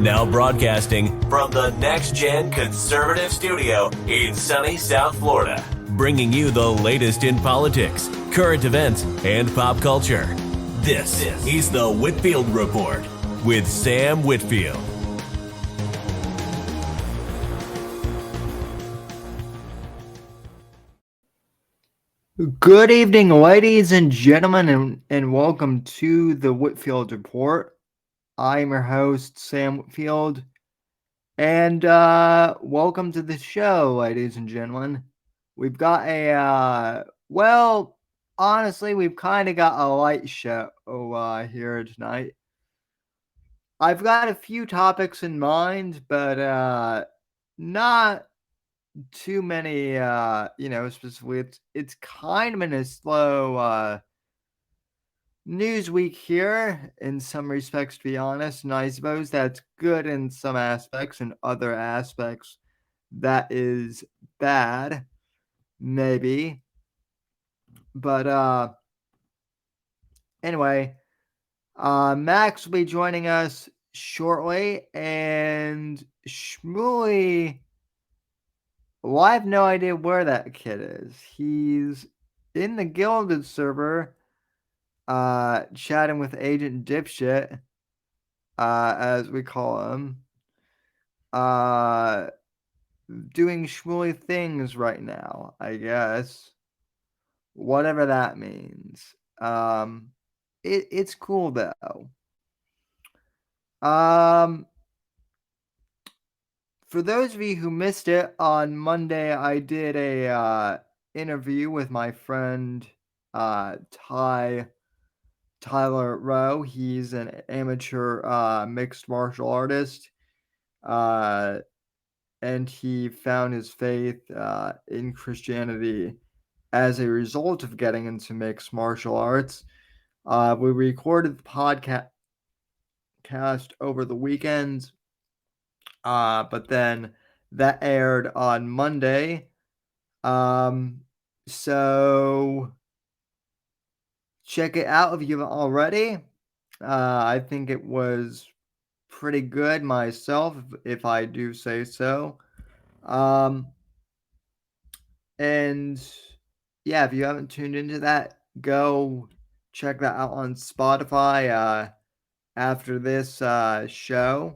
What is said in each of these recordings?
Now broadcasting from the Next Gen Conservative Studio in sunny South Florida, bringing you the latest in politics, current events, and pop culture. This is the Whitfield Report with Sam Whitfield. Good evening, ladies and gentlemen, and welcome to the Whitfield Report. I'm your host, Sam Whitfield, and welcome to the show, ladies and gentlemen. We've got honestly, we've kind of got a light show here tonight. I've got a few topics in mind, but not too many, specifically. It's kind of in a slow news week here in some respects, to be honest, and I suppose that's good in some aspects, and other aspects that is bad, maybe. But anyway, Max will be joining us shortly, and Shmuley, well, I have no idea where that kid is. He's in the Gilded server, chatting with Agent Dipshit, as we call him, doing schmooly things right now, I guess. Whatever that means. It's cool though. For those of you who missed it, on Monday I did a interview with my friend Tyler Rowe. He's an amateur mixed martial artist, and he found his faith in Christianity as a result of getting into mixed martial arts. We recorded the podcast over the weekend, but then that aired on Monday. So check it out if you haven't already. I think it was pretty good myself, if I do say so. And yeah, if you haven't tuned into that, go check that out on Spotify after this show.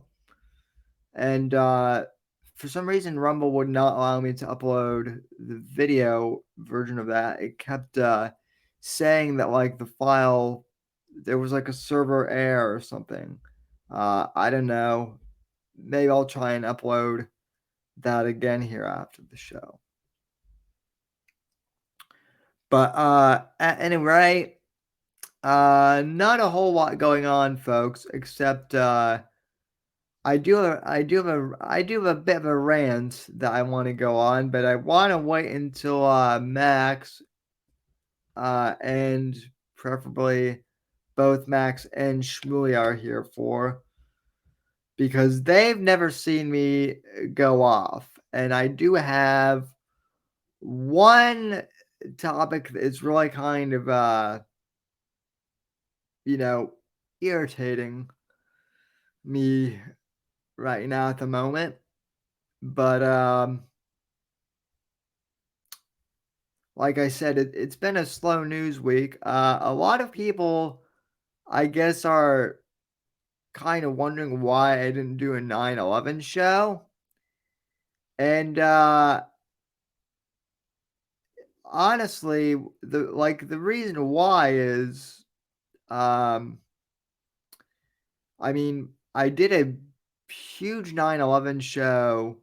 And for some reason, Rumble would not allow me to upload the video version of that. It kept saying that, like, the file, there was like a server error or something. I don't know. Maybe I'll try and upload that again here after the show. But at any rate, not a whole lot going on, folks, except I do have a bit of a rant that I want to go on, but I want to wait until Max and preferably both Max and Shmuley are here for, because they've never seen me go off. And I do have one topic that is really kind of irritating me right now at the moment. But like I said, it's been a slow news week. A lot of people, I guess, are kind of wondering why I didn't do a 9/11 show. And honestly, the reason why is, I mean, I did a huge 9/11 show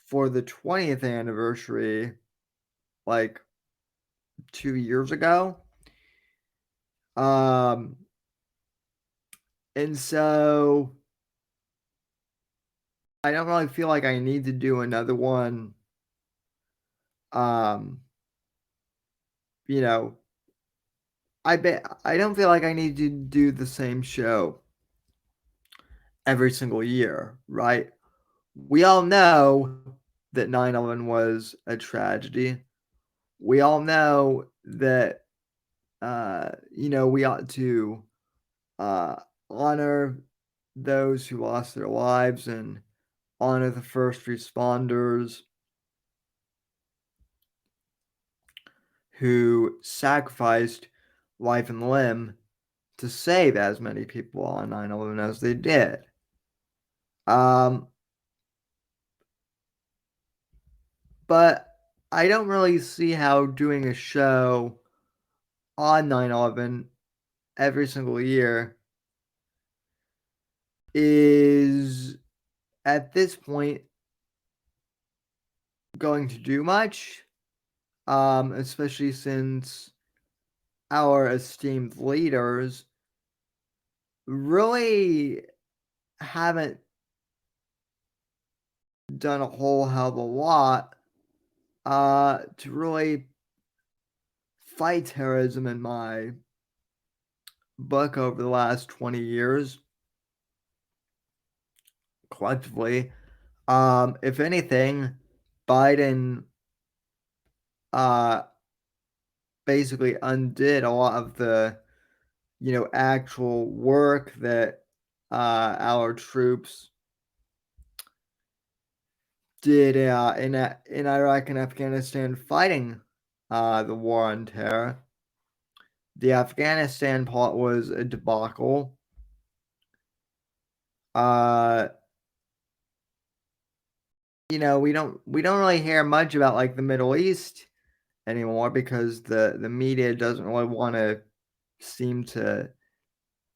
for the 20th anniversary, like 2 years ago. And so I don't really feel like I need to do another one. You know, I don't feel like I need to do the same show every single year, right? We all know that 9/11 was a tragedy. We all know that we ought to honor those who lost their lives and honor the first responders who sacrificed life and limb to save as many people on 9/11 as they did. Um, but I don't really see how doing a show on 9/11 every single year is at this point going to do much, especially since our esteemed leaders really haven't done a whole hell of a lot to really fight terrorism in my book over the last 20 years collectively. If anything, Biden uh, basically undid a lot of the actual work that our troops did in Iraq and Afghanistan fighting the war on terror. The Afghanistan part was a debacle. Uh, we don't really hear much about like the Middle East anymore because the media doesn't really want to seem to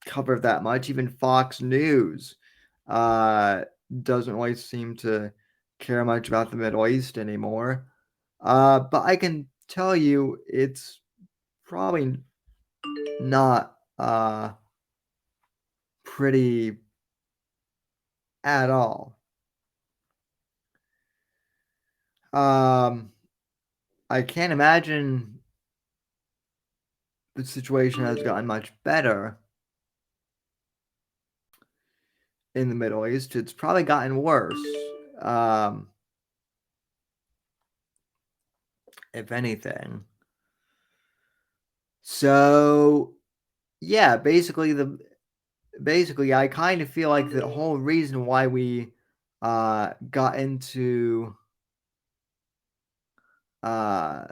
cover that much. Even Fox News uh, doesn't really seem to care much about the Middle East anymore. But I can tell you it's probably not pretty at all. Um, I can't imagine the situation has gotten much better in the Middle East. It's probably gotten worse, um, if anything. So yeah, basically I kind of feel like the whole reason why we got into uh,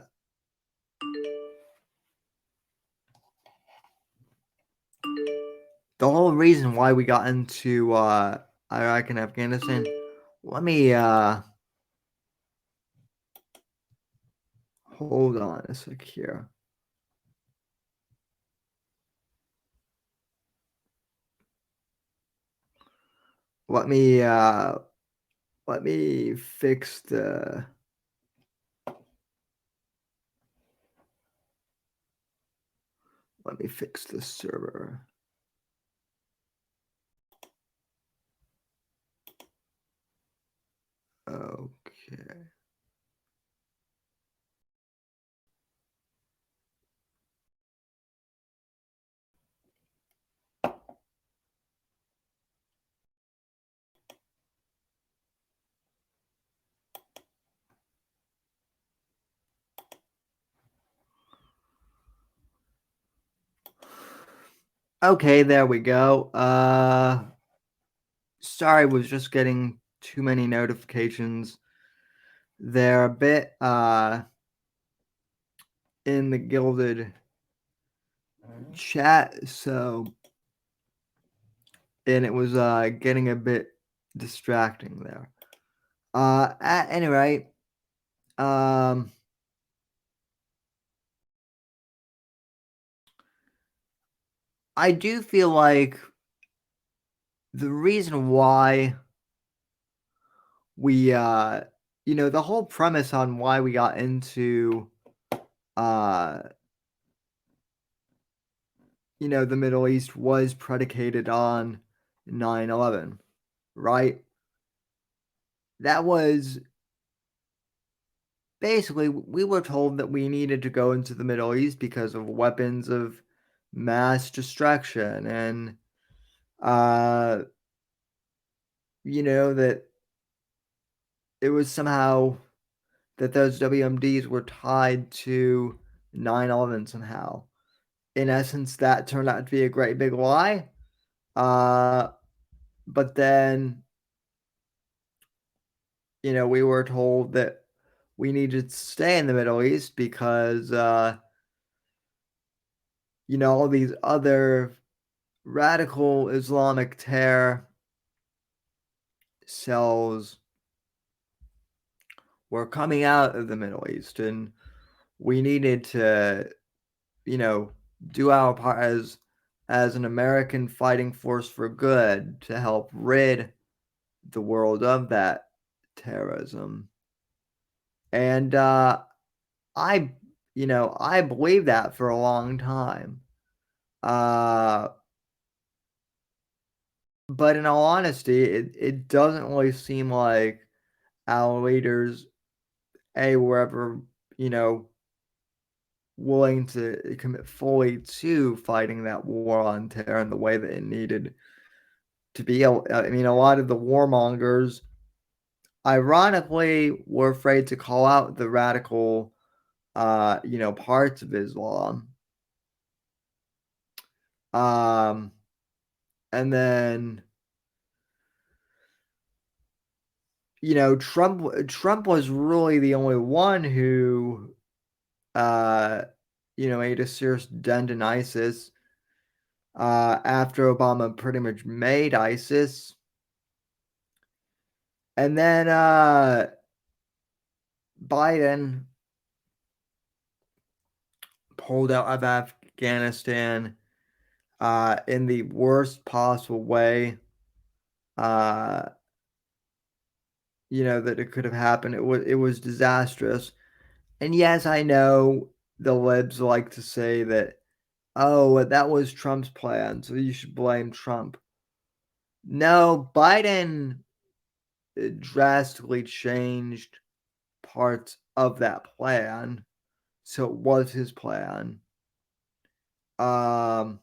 the whole reason why we got into Iraq and Afghanistan. Let me hold on a sec here. Let me fix the server. Okay. Okay, there we go. Sorry, was just getting too many notifications. They're a bit in the gilded chat, so and it was getting a bit distracting there. At any rate, I do feel like the reason why we the whole premise on why we got into uh the Middle East was predicated on 9/11, right? That was basically we were told that we needed to go into the Middle East because of weapons of mass destruction and uh that it was somehow that those WMDs were tied to 9/11 somehow. In essence, that turned out to be a great big lie. Uh, but then, we were told that we needed to stay in the Middle East because, all these other radical Islamic terror cells were coming out of the Middle East, and we needed to, you know, do our part as an American fighting force for good to help rid the world of that terrorism. And I, I believed that for a long time. Uh, but in all honesty, it doesn't really seem like our leaders, were ever, you know, willing to commit fully to fighting that war on terror in the way that it needed to be. I mean, a lot of the warmongers, ironically, were afraid to call out the radical, parts of Islam. Um, and then, Trump was really the only one who, uh, made a serious dent in ISIS. After Obama pretty much made ISIS. And then Biden pulled out of Afghanistan in the worst possible way, uh, that it could have happened. It was disastrous. And yes, I know the libs like to say that, oh, that was Trump's plan, so you should blame Trump. No, Biden drastically changed parts of that plan, so it was his plan. Um,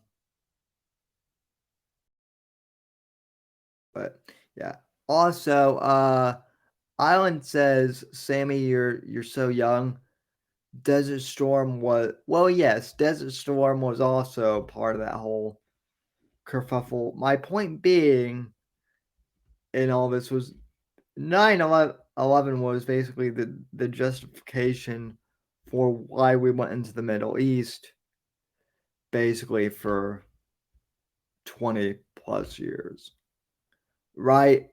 but yeah. Also, Island says, Sammy, you're so young. Desert Storm was, well, yes, Desert Storm was also part of that whole kerfuffle. My point being in all this was 9/11 was basically the justification for why we went into the Middle East, basically for 20 plus years, right?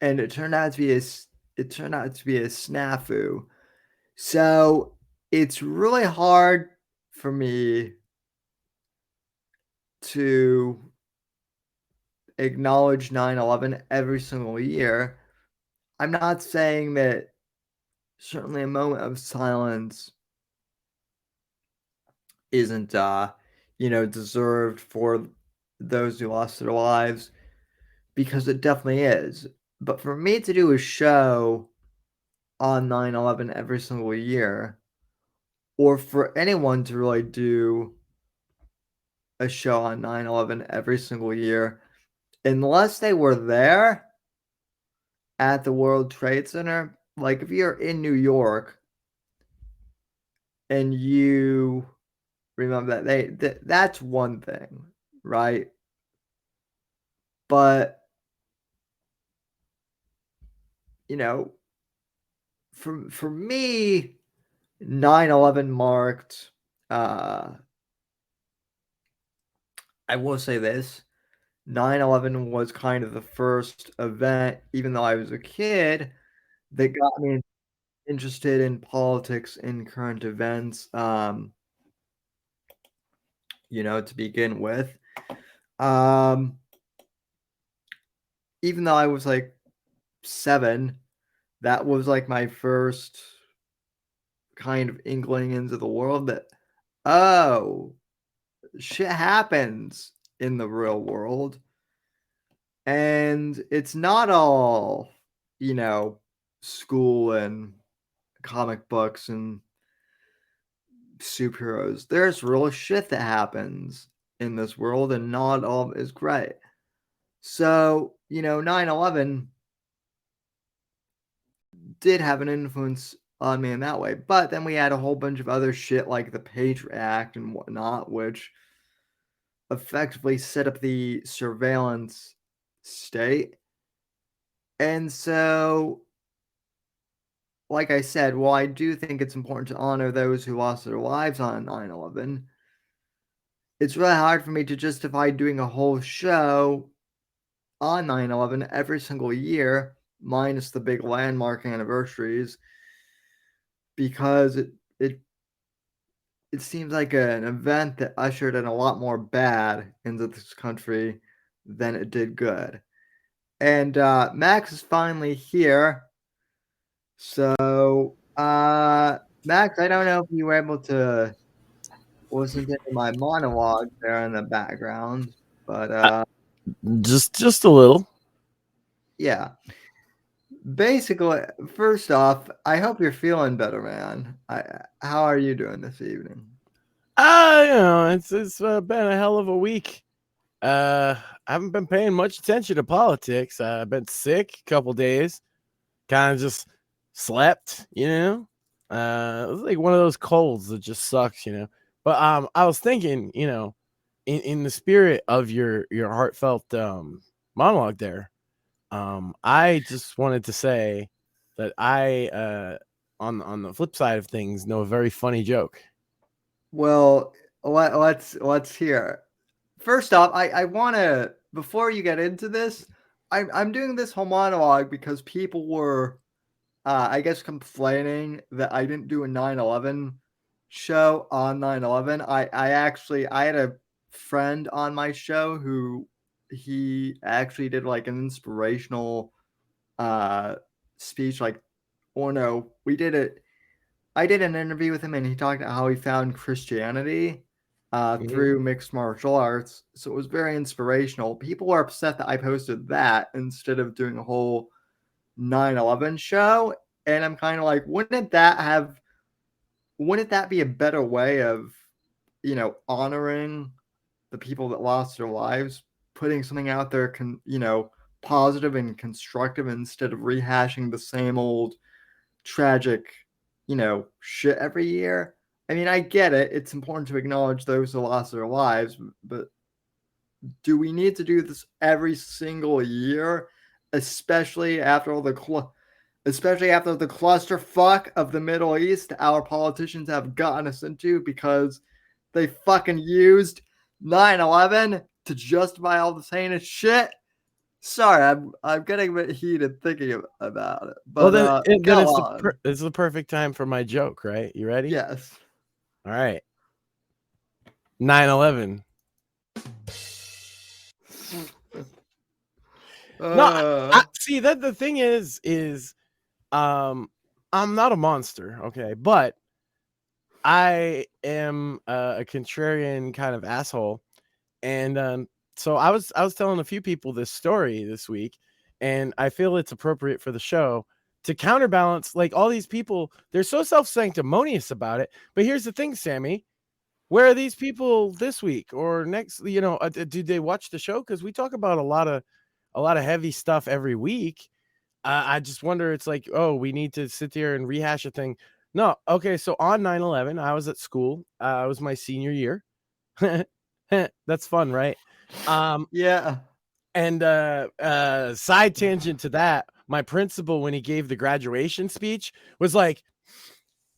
And it turned out to be a snafu. So it's really hard for me to acknowledge 9/11 every single year. I'm not saying that certainly a moment of silence isn't deserved for those who lost their lives, because it definitely is. But for me to do a show on 9/11 every single year, or for anyone to really do a show on 9/11 every single year, unless they were there at the World Trade Center, like if you're in New York and you remember that's one thing, right? But you know, for me, 9/11 marked, I will say this, 9/11 was kind of the first event, even though I was a kid, that got me interested in politics and current events, to begin with. Um, Even though I was like 7, that was like my first kind of inkling into the world that, oh, shit happens in the real world. And it's not all, you know, school and comic books and superheroes. There's real shit that happens in this world, and not all of it is great. So, 9/11 did have an influence on me in that way. But then we had a whole bunch of other shit like the Patriot Act and whatnot, which effectively set up the surveillance state. And so, like I said, while I do think it's important to honor those who lost their lives on 9/11, it's really hard for me to justify doing a whole show on 9/11 every single year, minus the big landmark anniversaries, because it seems like an event that ushered in a lot more bad into this country than it did good. And Max is finally here. So, Max, I don't know if you were able to listen to my monologue there in the background, but Just a little. yeah. Basically, first off, I hope you're feeling better, man. How are you doing this evening? It's been a hell of a week. I haven't been paying much attention to politics. I've been sick a couple days, kind of just slept, it was like one of those colds that just sucks. But I was thinking, in the spirit of your heartfelt monologue there, I just wanted to say that I on the flip side of things know a very funny joke. Well, let's hear. First off, I want to, before you get into this, I'm doing this whole monologue because people were I guess complaining that I didn't do a 9/11 show on 9/11. I had a friend on my show who he actually did like an inspirational uh speech, like, or no, we did it. I did an interview with him and he talked about how he found Christianity Mhm. through mixed martial arts. So it was very inspirational. People were upset that I posted that instead of doing a whole 9/11 show. And I'm kind of like, wouldn't that be a better way of, honoring the people that lost their lives, putting something out there, positive and constructive instead of rehashing the same old tragic, shit every year? I mean, I get it. It's important to acknowledge those who lost their lives, but do we need to do this every single year, especially after all the especially after the clusterfuck of the Middle East our politicians have gotten us into because they fucking used 9/11 to justify all this heinous shit? Sorry, I'm getting a bit heated thinking about it, Well, but then go on. it's the perfect time for my joke, right? You ready? Yes. All right. 9/11. No, Uh, see that the thing is um I'm not a monster, okay, but I am a contrarian kind of asshole, and so I was telling a few people this story this week, and I feel it's appropriate for the show to counterbalance like all these people. They're so self sanctimonious about it, but here's the thing, Sammy. Where are these people this week or next? Do they watch the show? Because we talk about a lot of heavy stuff every week. I just wonder. It's like, oh, we need to sit here and rehash a thing. No, okay. So on 9/11, I was at school. It was my senior year. That's fun, right? Um, yeah. and side tangent to that, my principal, when he gave the graduation speech, was like,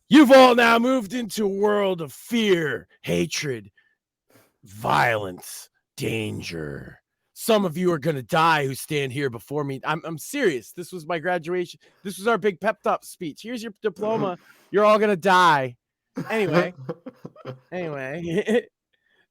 "You've all now moved into a world of fear, hatred, violence, danger. Some of you are going to die who stand here before me." I'm serious. This was my graduation. This was our big pep talk speech. Here's your diploma. You're all going to die. Anyway,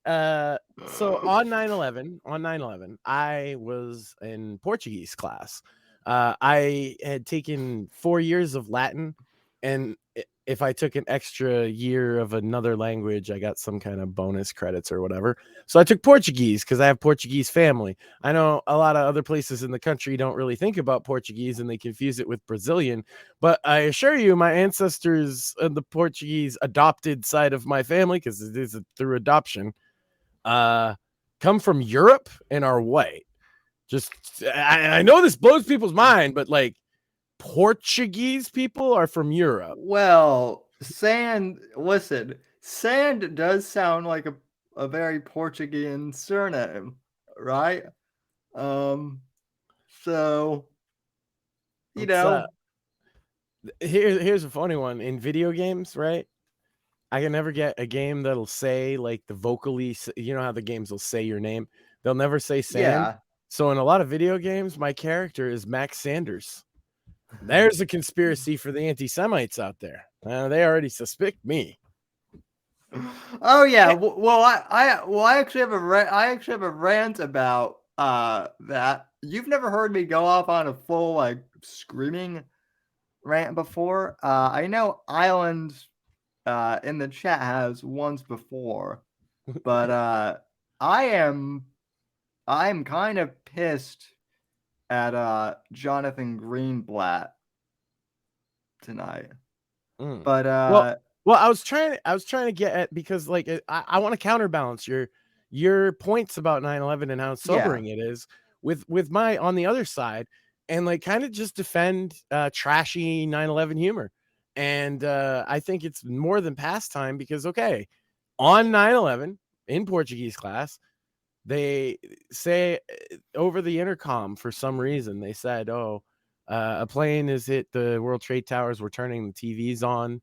uh so on 9/11, I was in Portuguese class. I had taken 4 years of Latin, and if I took an extra year of another language, I got some kind of bonus credits or whatever. So I took Portuguese because I have Portuguese family. I know a lot of other places in the country don't really think about Portuguese and they confuse it with Brazilian, but I assure you, my ancestors on the Portuguese adopted side of my family, because it is through adoption, uh, come from Europe and are white. Just I know this blows people's mind, but like Portuguese people are from Europe. Well, Sand, listen, Sand does sound like a very Portuguese surname, right? Um, So, you It's know, here's a funny one. In video games, right? I can never get a game that'll say like the vocally, you know how the games will say your name. They'll never say Sand. yeah. So in a lot of video games, my character is Max Sanders. There's a conspiracy for the anti-Semites out there. They already suspect me. Oh yeah. Well, I actually have a rant about that. You've never heard me go off on a full like screaming rant before. I know Island in the chat has once before, but I'm kind of pissed at Jonathan Greenblatt tonight. But Well, I was trying to get at, because like I want to counterbalance your points about 9/11 and how sobering it is with my on the other side, and like kind of just defend trashy 9/11 humor. And I think it's more than pastime, because okay, on 9/11 in Portuguese class, they say over the intercom, for some reason they said, "Oh, a plane has hit the World Trade Towers. We're turning the TVs on."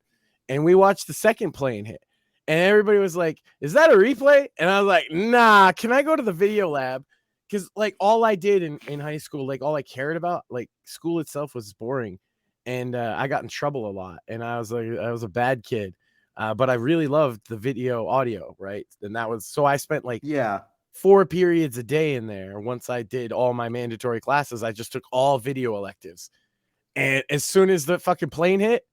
And we watched the second plane hit. And everybody was like, "Is that a replay?" And I was like, "Nah, can I go to the video lab?" Because like all I did in high school, like all I cared about, like school itself was boring. And I got in trouble a lot. And I was a bad kid. But I really loved the video audio, right? And that was, so I spent like yeah. 4 periods a day in there. Once I did all my mandatory classes, I just took all video electives. And as soon as the fucking plane hit,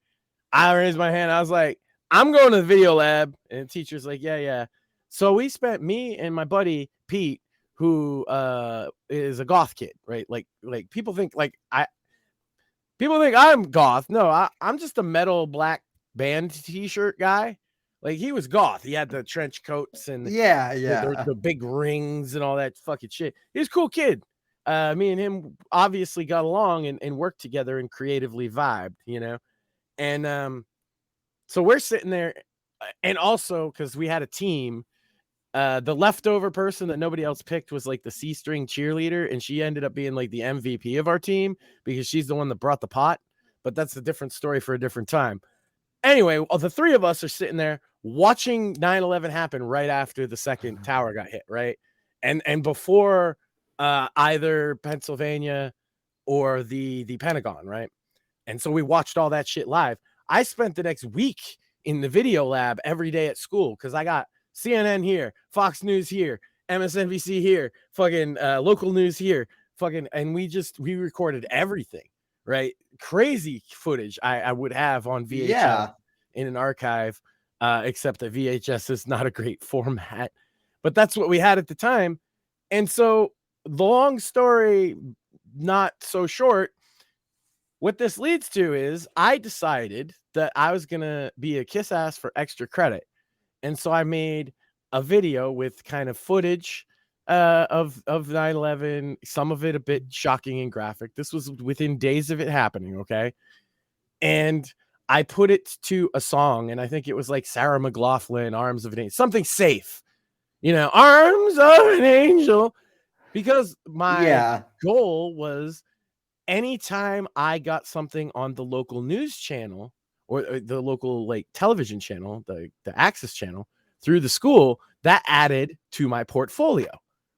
I raised my hand. I was like, "I'm going to the video lab." And the teacher's like, "Yeah, yeah." So we spent, me and my buddy Pete, who is a goth kid, right? Like people think I'm goth. No, I'm just a metal black band t-shirt guy. Like he was goth. He had the trench coats and Yeah, the big rings and all that fucking shit. He was a cool kid. Me and him obviously got along and worked together and creatively vibed, you know? And so we're sitting there, and also because we had a team, the leftover person that nobody else picked was like the C-string cheerleader, and she ended up being like the MVP of our team because she's the one that brought the pot. But that's a different story for a different time. Anyway, the three of us are sitting there watching 9/11 happen right after the second tower got hit, right? And before either Pennsylvania or the Pentagon, right? And so we watched all that shit live. I spent the next week in the video lab every day at school because I got CNN here, Fox News here, MSNBC here, fucking local news here, fucking, and we recorded everything, right? Crazy footage I would have on VHS in an archive, except that VHS is not a great format, but that's what we had at the time. And so the long story, not so short, what this leads to is I decided that I was going to be a kiss ass for extra credit. And so I made a video with kind of footage of 9/11, some of it a bit shocking and graphic. This was within days of it happening, okay? And I put it to a song, and I think it was like Sarah McLachlan, Arms of an Angel, something safe, you know, Arms of an Angel, because my goal was, anytime I got something on the local news channel or the local like television channel, the Access channel through the school, that added to my portfolio,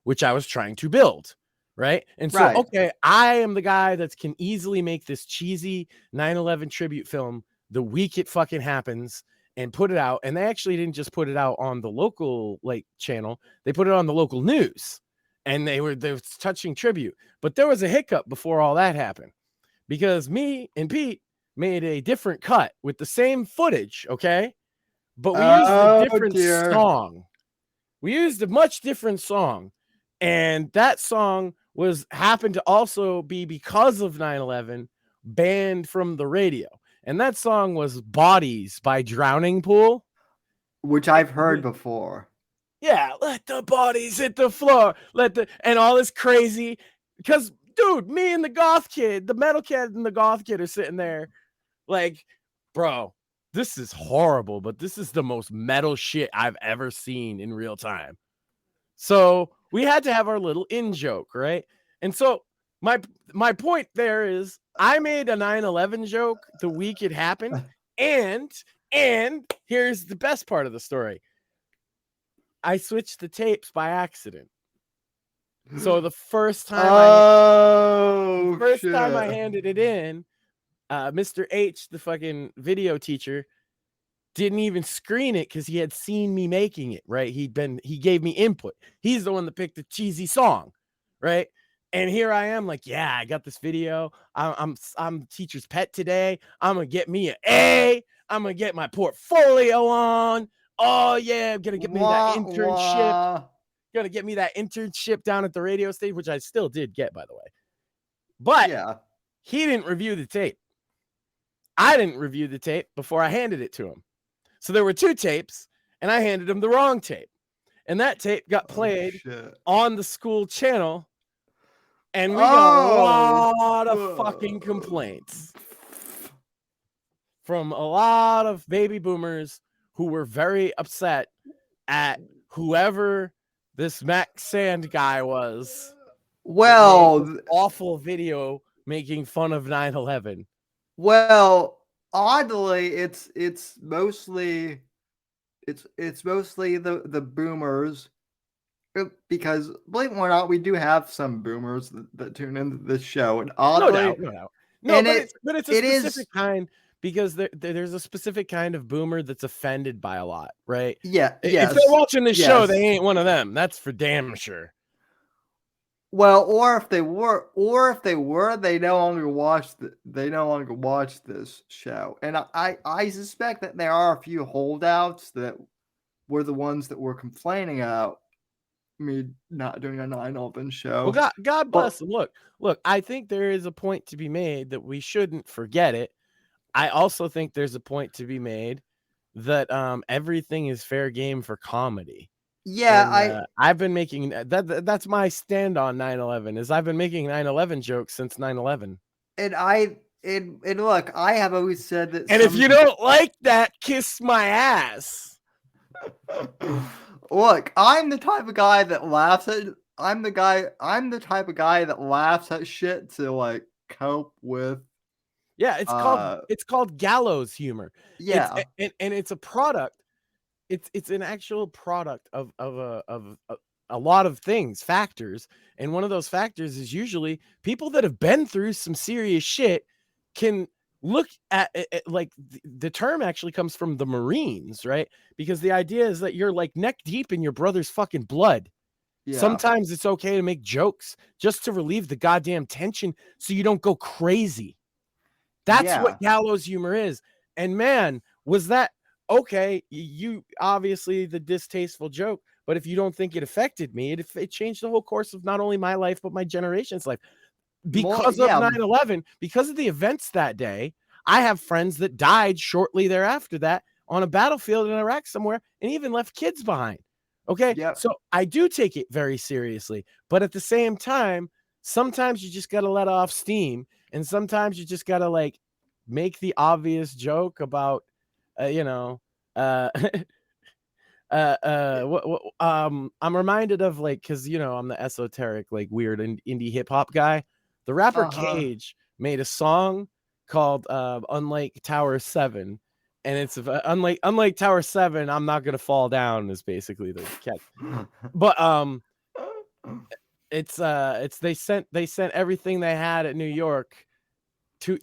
which I was trying to build. Right. And so, okay, I am the guy that can easily make this cheesy 9/11 tribute film the week it fucking happens and put it out. And they actually didn't just put it out on the local like channel. They put it on the local news. And they were touching tribute. But there was a hiccup before all that happened, because me and Pete made a different cut with the same footage, okay? But we used a different song. We used a much different song. And that song happened to also be, because of 9/11, banned from the radio. And that song was Bodies by Drowning Pool, which I've heard before. Yeah, let the bodies hit the floor. And all this crazy, because dude, me and the goth kid, the metal kid and the goth kid are sitting there like, bro, this is horrible, but this is the most metal shit I've ever seen in real time. So we had to have our little in joke, right? And so my point there is I made a 9/11 joke the week it happened, and here's the best part of the story. I switched the tapes by accident. So the first time I handed it in, Mr. H, the fucking video teacher, didn't even screen it because he had seen me making it, right? He gave me input. He's the one that picked the cheesy song, right? And here I am, like, yeah, I got this video. I'm teacher's pet today. I'm gonna get me an A. I'm gonna get my portfolio on. Oh yeah, I'm gonna get me that internship. Gonna get me that internship down at the radio station, which I still did get, by the way. But Yeah. he didn't review the tape. I didn't review the tape before I handed it to him. So there were 2 tapes, and I handed him the wrong tape. And that tape got played on the school channel, and we got a lot of fucking complaints from a lot of baby boomers who were very upset at whoever this Max Sand guy was. Well, awful video making fun of 9/11. Well, oddly, it's mostly the boomers, because believe it or not, we do have some boomers that tune into this show, and oddly, no doubt. No, but it's a specific kind, because there's a specific kind of boomer that's offended by a lot, right? Yeah. If they're watching this show, they ain't one of them. That's for damn sure. Well, or if they were, they no longer watch this show. And I suspect that there are a few holdouts that were the ones that were complaining about me not doing a 9/11 show. Well, God bless them. Look, I think there is a point to be made that we shouldn't forget it. I also think there's a point to be made that everything is fair game for comedy. Yeah, and, I've been making that's my stand on 9/11 is I've been making 9/11 jokes since 9/11. And look, I have always said that. And if you don't like that, kiss my ass. Look, I'm the type of guy that laughs at. I'm the type of guy that laughs at shit to like cope with. Yeah, it's called gallows humor. Yeah, and it's a product. It's an actual product of a lot of things, factors, and one of those factors is usually people that have been through some serious shit can look at it, like the term actually comes from the Marines, right? Because the idea is that you're like neck deep in your brother's fucking blood. Yeah. Sometimes it's okay to make jokes just to relieve the goddamn tension so you don't go crazy. That's what gallows humor is. And man, was that okay? You obviously the distasteful joke, but if you don't think it affected me, it changed the whole course of not only my life but my generation's life. Because of 9/11, because of the events that day, I have friends that died shortly thereafter that on a battlefield in Iraq somewhere and even left kids behind. Okay. Yep. So I do take it very seriously, but at the same time, sometimes you just got to let off steam, and sometimes you just got to like make the obvious joke about, I'm reminded of like, cause I'm the esoteric, like weird indie hip hop guy. The rapper Cage made a song called Unlike Tower 7. And it's unlike Tower 7, I'm not gonna fall down is basically the catch. But it's they sent everything they had at New York.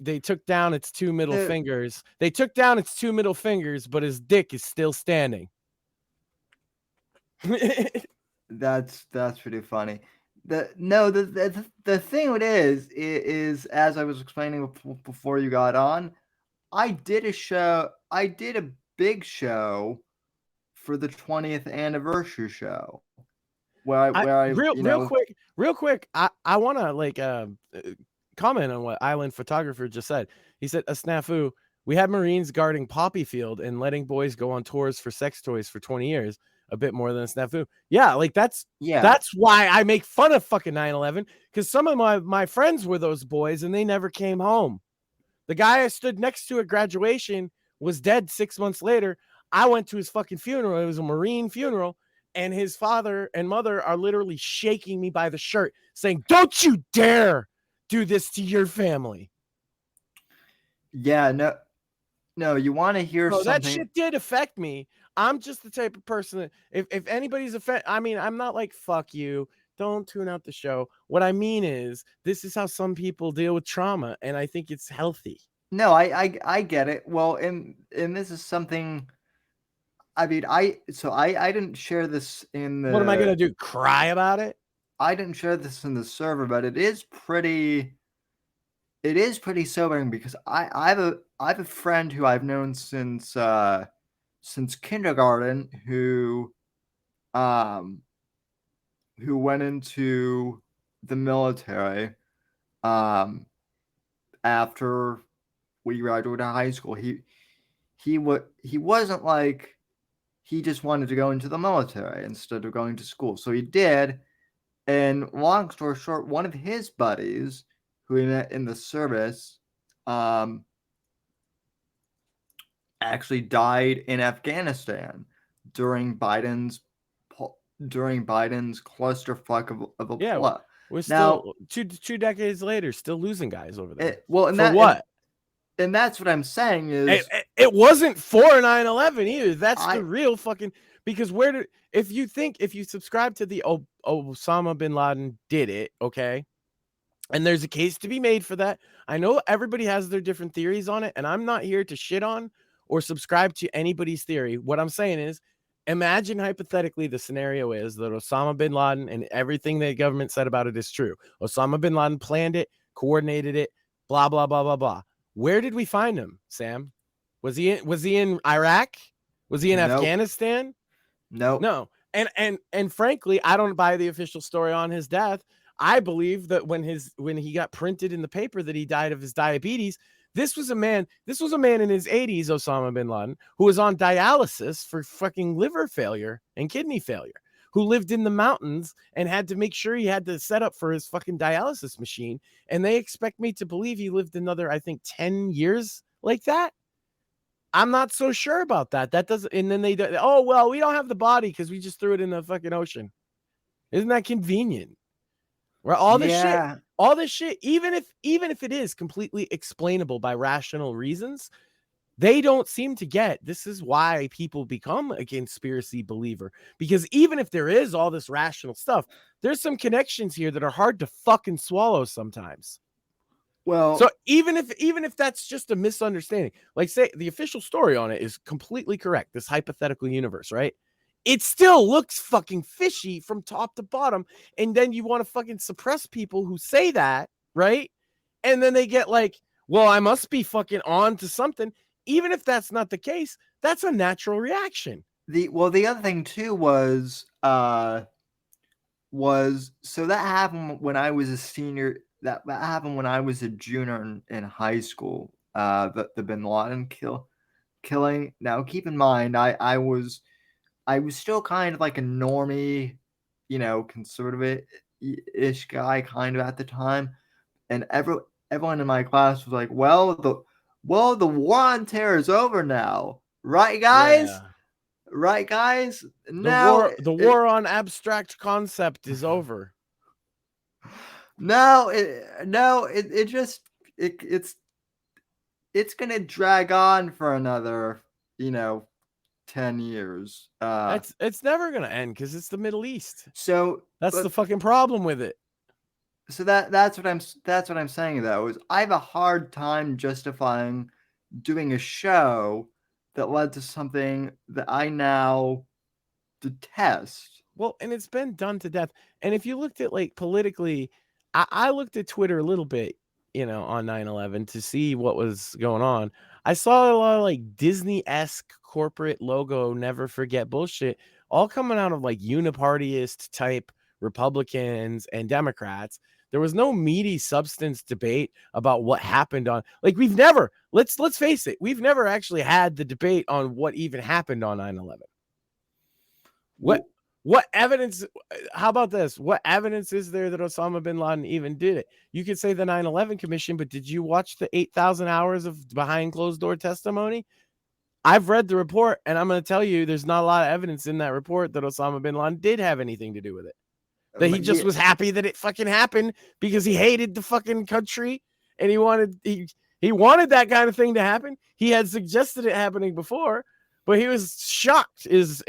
They took down its 2 middle fingers. They took down its 2 middle fingers, but his dick is still standing. That's pretty funny. The thing it is as I was explaining before you got on, I did a big show for the 20th anniversary show real quick. I want to like comment on what Island Photographer just said. He said, a snafu. We had Marines guarding Poppy Field and letting boys go on tours for sex toys for 20 years. A bit more than a snafu. Yeah, like that's why I make fun of fucking 9/11, because some of my friends were those boys and they never came home. The guy I stood next to at graduation was dead 6 months later. I went to his fucking funeral. It was a Marine funeral, and his father and mother are literally shaking me by the shirt saying, "Don't you dare do this to your family. Yeah, no, you want to hear Bro, that something? shit did affect me. I'm just the type of person that if anybody's offended, I mean, I'm not like, fuck you, don't tune out the show. What I mean is, this is how some people deal with trauma, and I think it's healthy. No, I get it. Well, and this is something. I mean, I didn't share this in What am I gonna the do? Cry about it? I didn't share this in the server, but it is pretty sobering because I have a friend who I've known since kindergarten um who went into the military after we graduated high school. He wasn't like he just wanted to go into the military instead of going to school. So he did. And long story short, one of his buddies who he met in the service actually died in Afghanistan during Biden's clusterfuck of a Yeah, plot. we're Now, still two decades later, still losing guys over there. well, and For that what? and that's what I'm saying is It wasn't for 9/11 either. That's I the real fucking, because if you subscribe to the Osama bin Laden did it, okay? And there's a case to be made for that. I know everybody has their different theories on it, and I'm not here to shit on or subscribe to anybody's theory. What I'm saying is, imagine hypothetically the scenario is that Osama bin Laden and everything the government said about it is true. Osama bin Laden planned it, coordinated it, blah, blah, blah, blah, blah. Where did we find him, Sam? Was he in Iraq? Was he in Nope. Afghanistan? Nope. No. And frankly, I don't buy the official story on his death. I believe that when he got printed in the paper that he died of his diabetes, this was a man in his 80s, Osama bin Laden, who was on dialysis for fucking liver failure and kidney failure, who lived in the mountains and had to make sure he had to set up for his fucking dialysis machine. And they expect me to believe he lived another, I think, 10 years like that. I'm not so sure about that. That doesn't, and then oh, well, we don't have the body because we just threw it in the fucking ocean. Isn't that convenient? Where all this shit, even if it is completely explainable by rational reasons, they don't seem to get. This is why people become a conspiracy believer, because even if there is all this rational stuff, there's some connections here that are hard to fucking swallow sometimes. Well, so even if that's just a misunderstanding, like say the official story on it is completely correct, this hypothetical universe, right? It still looks fucking fishy from top to bottom. And then you want to fucking suppress people who say that, right? And then they get like, well, I must be fucking on to something. Even if that's not the case, that's a natural reaction. The other thing too was so that happened when I was a senior. That happened when I was a junior in high school. The Bin Laden killing. Now, keep in mind, I was still kind of like a normie, conservative-ish guy kind of at the time, and everyone in my class was like, "Well, the war on terror is over now, right, guys? Yeah. Right, guys? The war on abstract concept is over." It's gonna drag on for another 10 years. It's never gonna end because it's the Middle East. So that's the fucking problem with it. So that's what I'm saying though, is I have a hard time justifying doing a show that led to something that I now detest. Well, and it's been done to death. And if you looked at like politically, I looked at Twitter a little bit, on 9/11 to see what was going on. I saw a lot of like Disney-esque corporate logo, never forget bullshit, all coming out of like unipartyist type Republicans and Democrats. There was no meaty substance debate about what happened on, like, we've never, let's face it, we've never actually had the debate on what even happened on 9/11. What evidence, how about this? What evidence is there that Osama bin Laden even did it? You could say the 9/11 Commission, but did you watch the 8,000 hours of behind closed door testimony? I've read the report, and I'm going to tell you there's not a lot of evidence in that report that Osama bin Laden did have anything to do with it. That he just was happy that it fucking happened because he hated the fucking country and he wanted that kind of thing to happen. He had suggested it happening before, but he was shocked. Is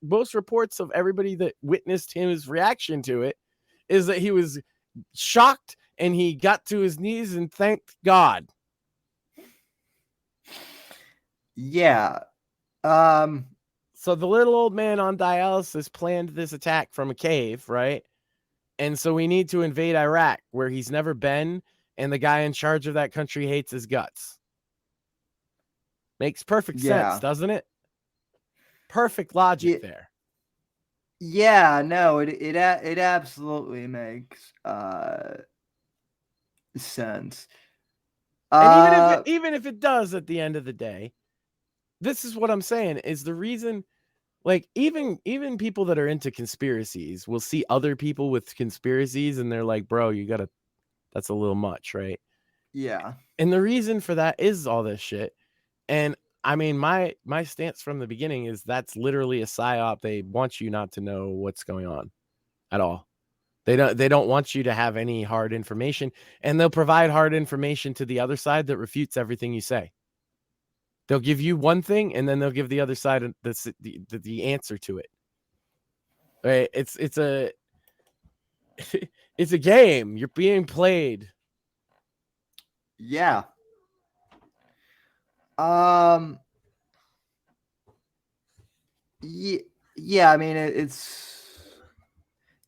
most reports of everybody that witnessed his reaction to it is that he was shocked and he got to his knees and thanked God. Yeah. So the little old man on dialysis planned this attack from a cave, right? And so we need to invade Iraq, where he's never been, and the guy in charge of that country hates his guts. Makes perfect sense, doesn't it? Perfect logic there. Yeah, no, it absolutely makes sense. And even if it does at the end of the day, this is what I'm saying is the reason, like, even people that are into conspiracies will see other people with conspiracies and they're like, bro, that's a little much, right? Yeah. And the reason for that is all this shit. And I mean, my stance from the beginning is that's literally a psyop. They want you not to know what's going on at all. They don't want you to have any hard information, and they'll provide hard information to the other side that refutes everything you say. They'll give you one thing, and then they'll give the other side the answer to it. Right? It's a it's a game. You're being played. Yeah. Yeah, I mean, it's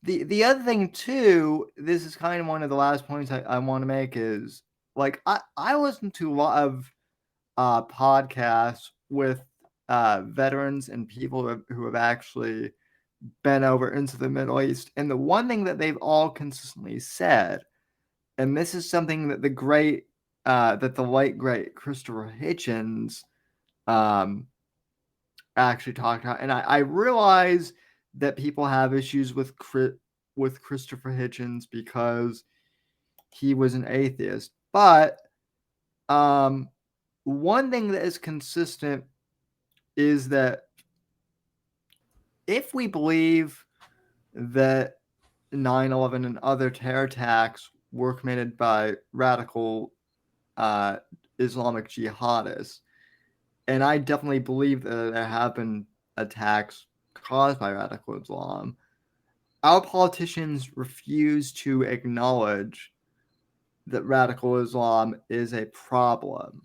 the other thing too. This is kind of one of the last points I want to make is, like, I listen to a lot of podcasts with veterans and people who have actually been over into the Middle East, and the one thing that they've all consistently said, and this is something that the late great Christopher Hitchens actually talked about, and I realize that people have issues with Christopher Hitchens because he was an atheist, but one thing that is consistent is that if we believe that 9/11 and other terror attacks were committed by radical Islamic jihadists, and I definitely believe that there have been attacks caused by radical Islam, our politicians refuse to acknowledge that radical Islam is a problem.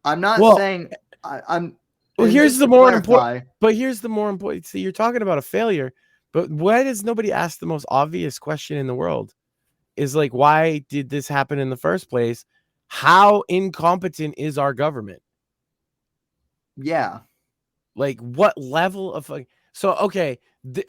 I'm not saying I'm. Well, here's the more important. But here's the more important. See, you're talking about a failure, but why does nobody ask the most obvious question in the world? Is like, why did this happen in the first place? How incompetent is our government? Yeah. Like, what level of so okay,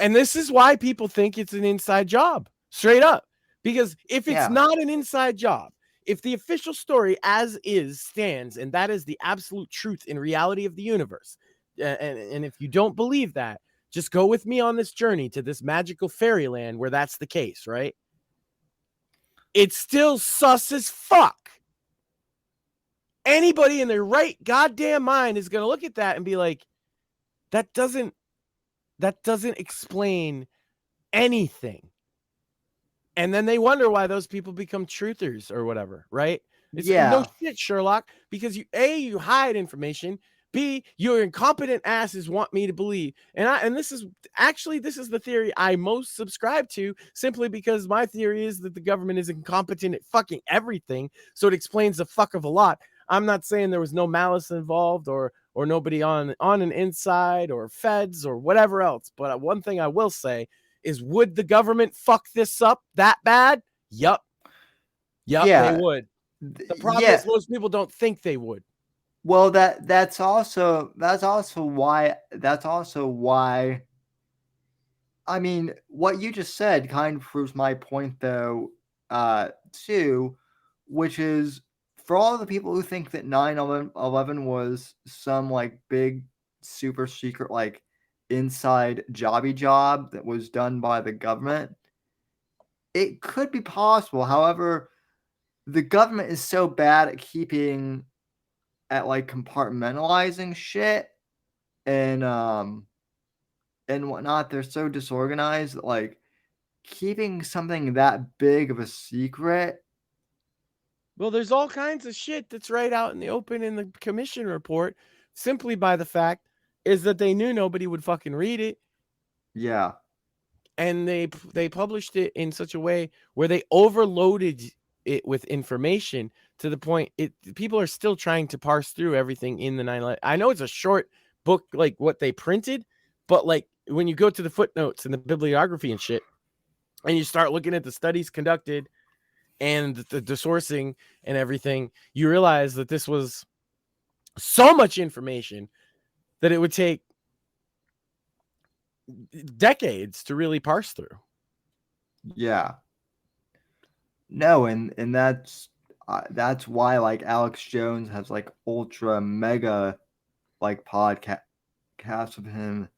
and this is why people think it's an inside job, straight up. Because if it's not an inside job, if the official story as is stands, and that is the absolute truth in reality of the universe, and if you don't believe that, just go with me on this journey to this magical fairyland where that's the case, right? It's still sus as fuck. Anybody in their right goddamn mind is going to look at that and be like, that doesn't explain anything. And then they wonder why those people become truthers or whatever, right? It's no shit, Sherlock, because you hide information. B, your incompetent asses want me to believe. And this is the theory I most subscribe to, simply because my theory is that the government is incompetent at fucking everything. So it explains a fuck of a lot. I'm not saying there was no malice involved or nobody on an inside or feds or whatever else. But one thing I will say is, would the government fuck this up that bad? Yup. They would. The problem is most people don't think they would. Well, that's also why I mean, what you just said kind of proves my point though, too, which is, for all the people who think that 9/11 was some like big super secret like inside jobby job that was done by the government, it could be possible. However, the government is so bad at like compartmentalizing shit and and whatnot, they're so disorganized that, like, keeping something that big of a secret. Well, there's all kinds of shit that's right out in the open in the commission report, simply by the fact is that they knew nobody would fucking read it, Yeah. and they published it in such a way where they overloaded it with information to the point people are still trying to parse through everything in the 9/11. I know it's a short book, like what they printed, but like when you go to the footnotes and the bibliography and shit, and you start looking at the studies conducted and the sourcing and everything, you realize that this was so much information that it would take decades to really parse through. Yeah. No, and that's why, like, Alex Jones has, like, ultra mega, like, podcasts of him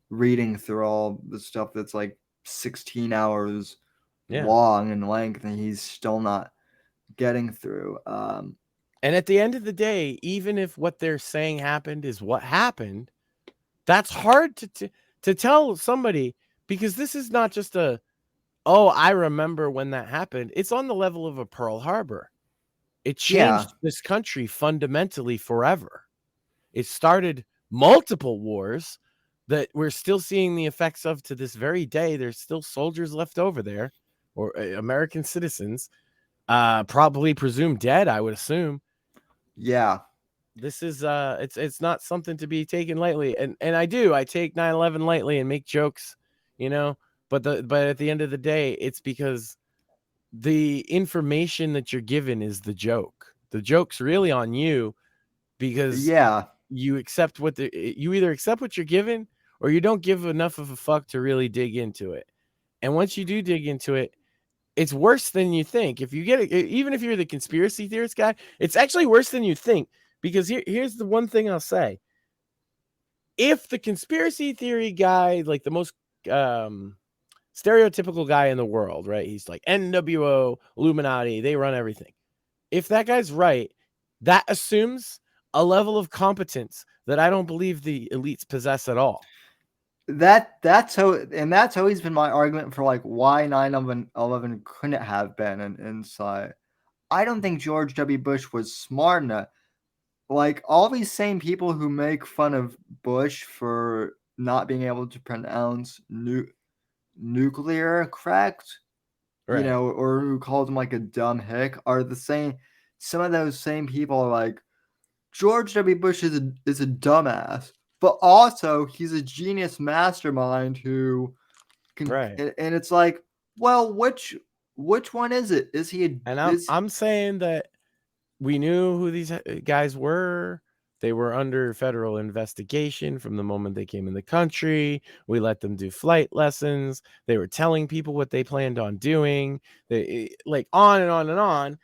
reading through all the stuff that's like 16 hours long in length, and he's still not getting through. And at the end of the day, even if what they're saying happened is what happened, that's hard to tell somebody, because this is not just I remember when that happened. It's on the level of a Pearl Harbor. It changed this country fundamentally forever. It started multiple wars that we're still seeing the effects of to this very day. There's still soldiers left over there, or American citizens, probably presumed dead, I would assume. Yeah. This is it's not something to be taken lightly. And I take 9/11 lightly and make jokes, but at the end of the day, it's because the information that you're given is the joke. The joke's really on you, because you accept you either accept what you're given, or you don't give enough of a fuck to really dig into it. And once you do dig into it, it's worse than you think. If you get it, even if you're the conspiracy theorist guy, it's actually worse than you think. Because here's the one thing I'll say. If the conspiracy theory guy, like the most stereotypical guy in the world, right? He's like NWO, Illuminati, they run everything. If that guy's right, that assumes a level of competence that I don't believe the elites possess at all. That's always been my argument for, like, why 9/11 couldn't have been an insight. I don't think George W. Bush was smart enough. Like, all these same people who make fun of Bush for not being able to pronounce nuclear correct, Right. or who called him like a dumb hick, are the same. Some of those same people are like, George W. Bush is a dumbass, but also he's a genius mastermind who can. Right. And it's like, well, which one is it? Is he? I'm saying that we knew who these guys were. They were under federal investigation from the moment they came in the country. We let them do flight lessons. They were telling people what they planned on doing. They, like, on and on and on.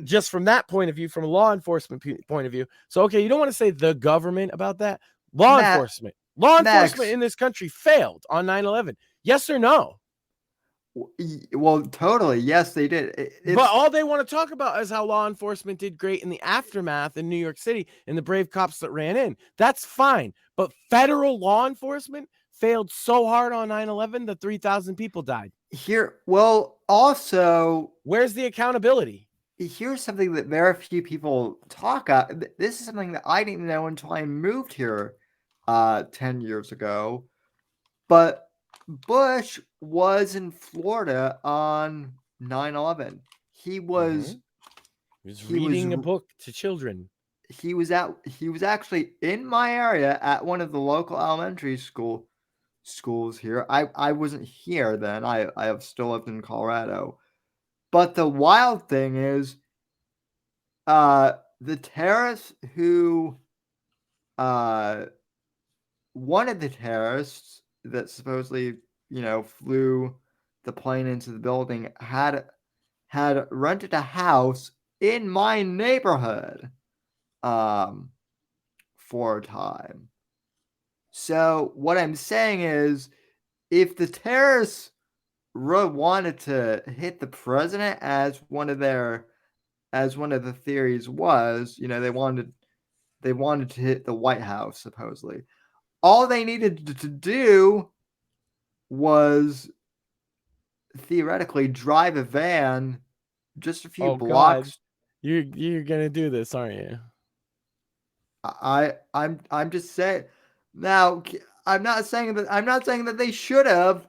Just from that point of view, from a law enforcement point of view. So, okay, you don't want to say the government about that. Law enforcement in this country failed on 9/11. Yes or no? Well, totally. Yes, they did. But all they want to talk about is how law enforcement did great in the aftermath in New York City and the brave cops that ran in. That's fine. But federal law enforcement failed so hard on 9/11 that 3,000 people died. Also, where's the accountability? Here's something that very few people talk about. This is something that I didn't know until I moved here 10 years ago. But Bush was in Florida on 9/11. He was reading a book to children. He was actually in my area at one of the local elementary schools here. I wasn't here then. I have still lived in Colorado. But the wild thing is, the terrorists who, one of the terrorists that supposedly, flew the plane into the building had rented a house in my neighborhood, for a time. So what I'm saying is, if the terrorists wanted to hit the president, as one of the theories was, they wanted to hit the White House, supposedly. All they needed to do was theoretically drive a van just a few Oh God, blocks. you're gonna do this, aren't you? I'm just saying. Now, I'm not saying that they should have.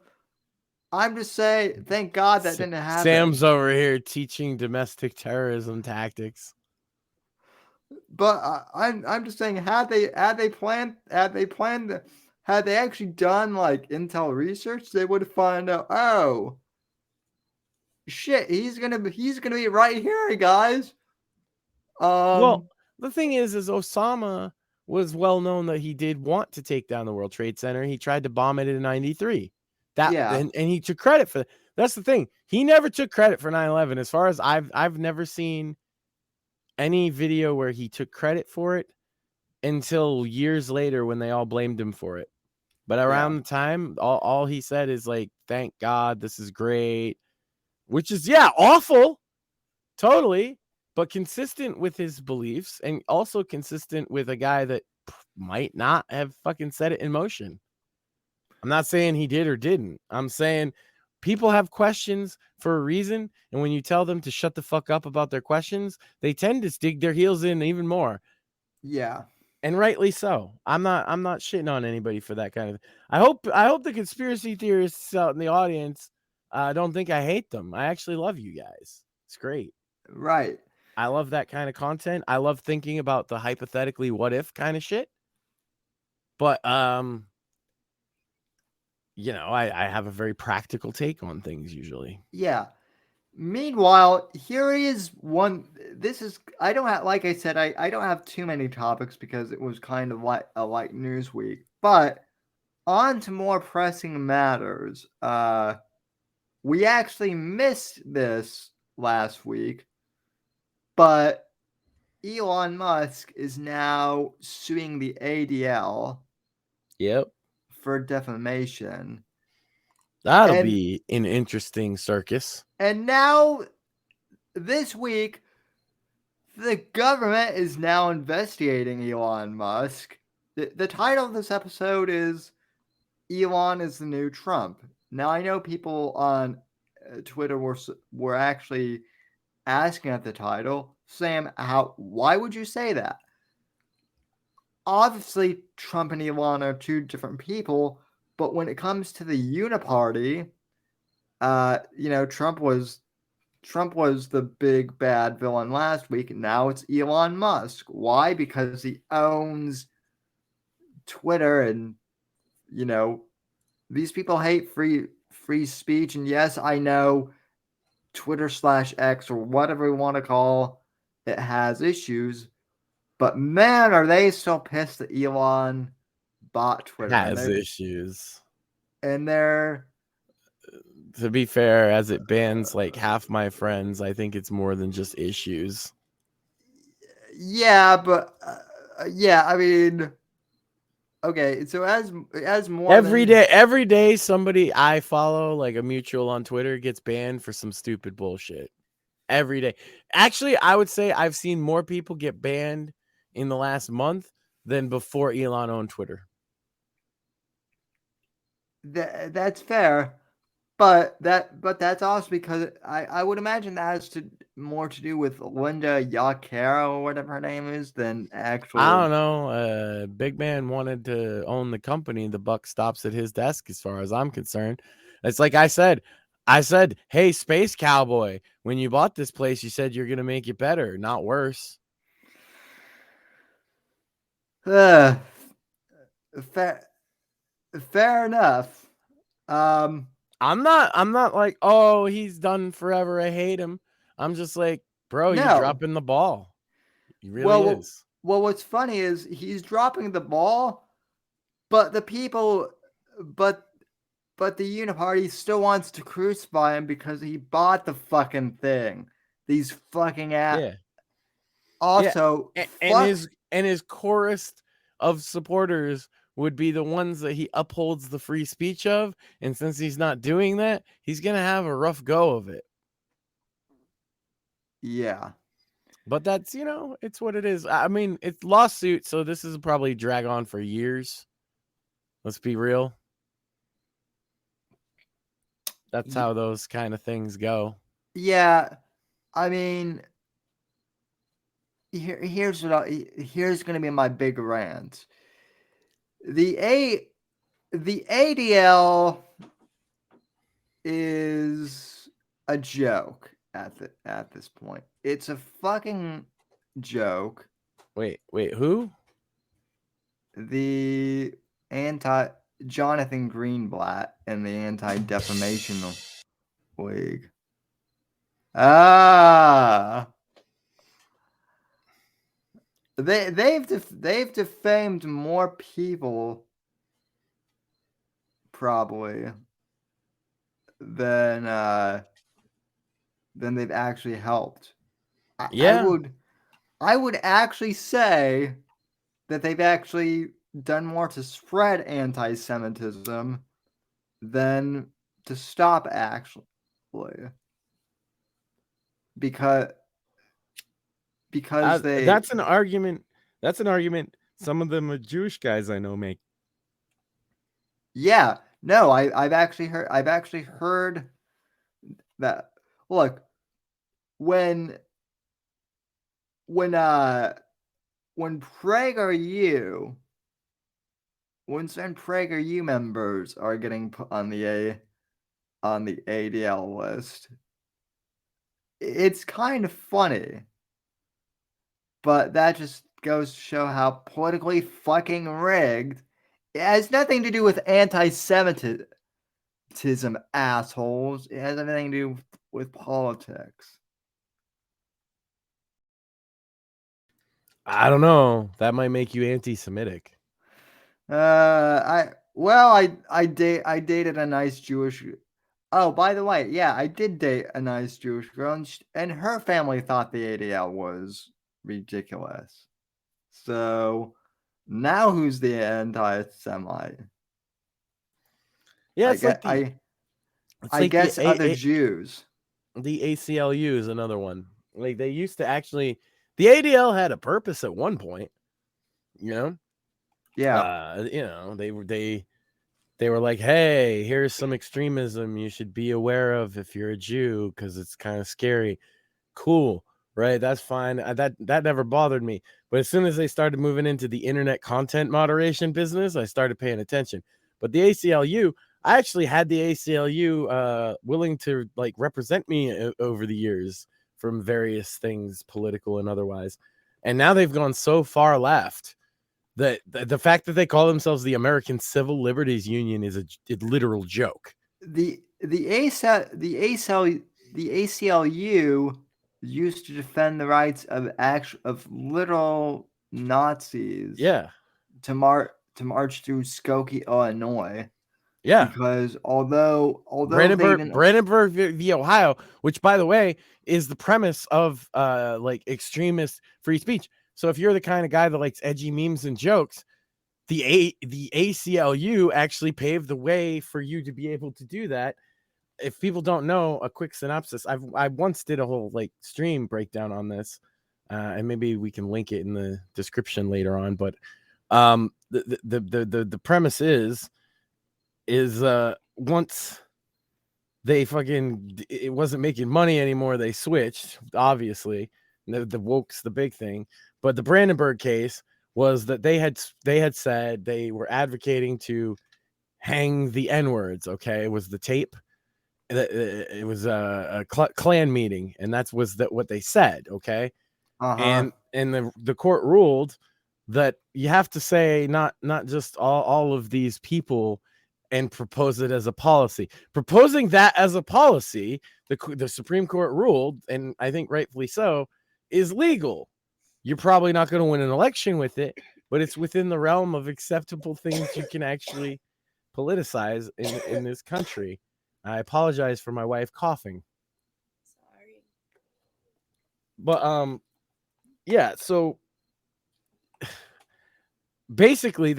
I'm just saying, thank God that didn't happen. Sam's over here teaching domestic terrorism tactics. But I'm just saying, had they planned had they actually done like intel research, they would have found out. Oh shit, he's gonna be right here, guys. Well, Um, the thing is Osama was well known that he did want to take down the World Trade Center. He tried to bomb it in '93. That yeah, and he took credit for that. That's the thing. He never took credit for 9/11. As far as I've never seen any video where he took credit for it until years later when they all blamed him for it. But around yeah, the time, all he said is like, "Thank God, this is great," which is yeah, awful, totally, but consistent with his beliefs and also consistent with a guy that might not have fucking set it in motion. I'm not saying he did or didn't. I'm saying people have questions for a reason, and when you tell them to shut the fuck up about their questions, they tend to dig their heels in even more. yeah. And rightly so. I'm not shitting on anybody for that kind of. I hope the conspiracy theorists out in the audience don't think I hate them. I actually love you guys. It's great. Right. I love that kind of content. I love thinking about the hypothetically what if kind of shit. But I have a very practical take on things usually. Yeah. Meanwhile, here is one. This is I don't have like I said I don't have too many topics because it was kind of like a light news week. But on to more pressing matters. We actually missed this last week, but Elon Musk is now suing the ADL Yep. for defamation. That'll And be an interesting circus. and now this week the government is now investigating Elon Musk. The title of this episode is Elon is the New Trump. Now I know people on Twitter were actually asking at the title, Sam, why would you say that? Obviously, Trump and Elon are two different people, but when it comes to the uniparty, Trump was the big bad villain last week, and now it's Elon Musk. Why? Because he owns Twitter, and these people hate free speech. And yes, I know Twitter/X or whatever we want to call it has issues, but man, are they still pissed that Elon bought Twitter, Has issues. and they're To be fair, as it bans like half my friends, I think it's more than just issues. yeah, but yeah, I mean, okay, so as more Every than day, somebody I follow, like a mutual on Twitter, gets banned for some stupid bullshit. Every day. Actually, I would say I've seen more people get banned in the last month than before Elon owned Twitter. that's fair, but that's also because I would imagine that has more to do with Linda Yakara or whatever her name is than actual. I don't know. Big man wanted to own the company. The buck stops at his desk, as far as I'm concerned. It's like I said, hey, Space Cowboy, when you bought this place, you said you're going to make it better, not worse. Fair enough. I'm not like, oh, he's done forever, I hate him. I'm just like, bro, you're No. dropping the ball. He really is. Well, what's funny is he's dropping the ball, but the people, but the Uniparty still wants to crucify him because he bought the fucking thing. These fucking Yeah. Also, and his chorus of supporters would be the ones that he upholds the free speech of, and since he's not doing that, he's gonna have a rough go of it. Yeah. But that's it's what it is. I mean, it's lawsuit, so this is probably drag on for years. Let's be real. That's how those kind of things go. Yeah, I mean, here's here's going to be my big rant. The ADL is a joke at this point. It's a fucking joke. Wait, who? The anti Jonathan Greenblatt and the Anti-Defamation League. They've defamed more people probably than they've actually helped. I would actually say that they've actually done more to spread anti-Semitism than to stop actually. Because that's an argument. That's an argument some of the Jewish guys I know make. Yeah, no, I've actually heard that. Look, when PragerU, when certain PragerU members are getting put on the ADL list, it's kind of funny. But that just goes to show how politically fucking rigged. It has nothing to do with anti-Semitism, assholes. It has everything to do with politics. I don't know. That might make you anti-Semitic. I dated a nice Jewish. Oh, by the way, yeah, I did date a nice Jewish girl, and her family thought the ADL was ridiculous. So now who's the anti-Semite? Yeah, it's I guess other Jews. The ACLU is another one. Like they used to actually, the ADL had a purpose at one point. You know. Yeah. You know, they were like, hey, here's some extremism you should be aware of if you're a Jew because it's kind of scary. Cool, right? That's fine. That never bothered me. But as soon as they started moving into the internet content moderation business, I started paying attention. But the ACLU, I actually had the ACLU willing to like represent me over the years from various things, political and otherwise. And now they've gone so far left that the fact that they call themselves the American Civil Liberties Union is a literal joke. The ACLU used to defend the rights of literal Nazis. Yeah. To march through Skokie, Illinois. Yeah. Because although Brandenburg v. Ohio, which by the way is the premise of like extremist free speech. So if you're the kind of guy that likes edgy memes and jokes, the ACLU actually paved the way for you to be able to do that. If people don't know, a quick synopsis. I once did a whole like stream breakdown on this, and maybe we can link it in the description later on. But the premise is once they it wasn't making money anymore, they switched. Obviously, the woke's the big thing. But the Brandenburg case was that they had said they were advocating to hang the N-words. Okay, it was the tape. It was a Klan meeting, and was what they said. Okay, and the court ruled that you have to say not just all of these people and propose it as a policy. Proposing that as a policy, the Supreme Court ruled, and I think rightfully so, is legal. You're probably not going to win an election with it, but it's within the realm of acceptable things you can actually politicize in this country. I apologize for my wife coughing. Sorry. But yeah, so basically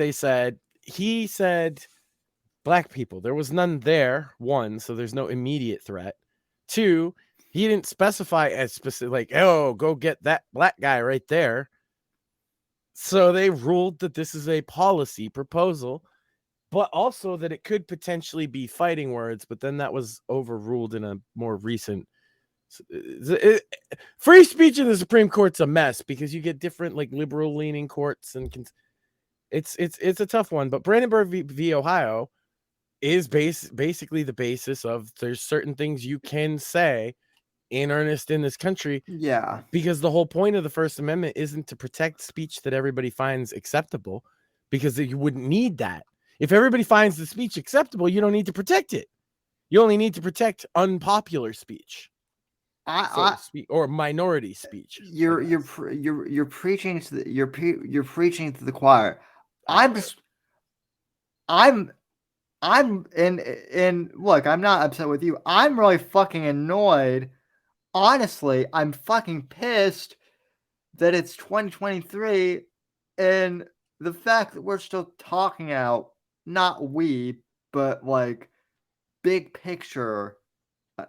he said black people. There was none there, one, so there's no immediate threat. Two, he didn't specify as specific, like, oh, go get that black guy right there. So they ruled that this is a policy proposal but also that it could potentially be fighting words, but then that was overruled in a more recent. Free speech in the Supreme Court's a mess because you get different like liberal leaning courts, and it's a tough one. But Brandenburg v. Ohio is basically the basis of there's certain things you can say in earnest in this country. Yeah. Because the whole point of the First Amendment isn't to protect speech that everybody finds acceptable, because you wouldn't need that. If everybody finds the speech acceptable, you don't need to protect it. You only need to protect unpopular speech, or minority speech. You're preaching to the you're preaching to the choir. I'm and look, I'm not upset with you. I'm really fucking annoyed. Honestly, I'm fucking pissed that it's 2023 and the fact that we're still talking out, not we, but like big picture,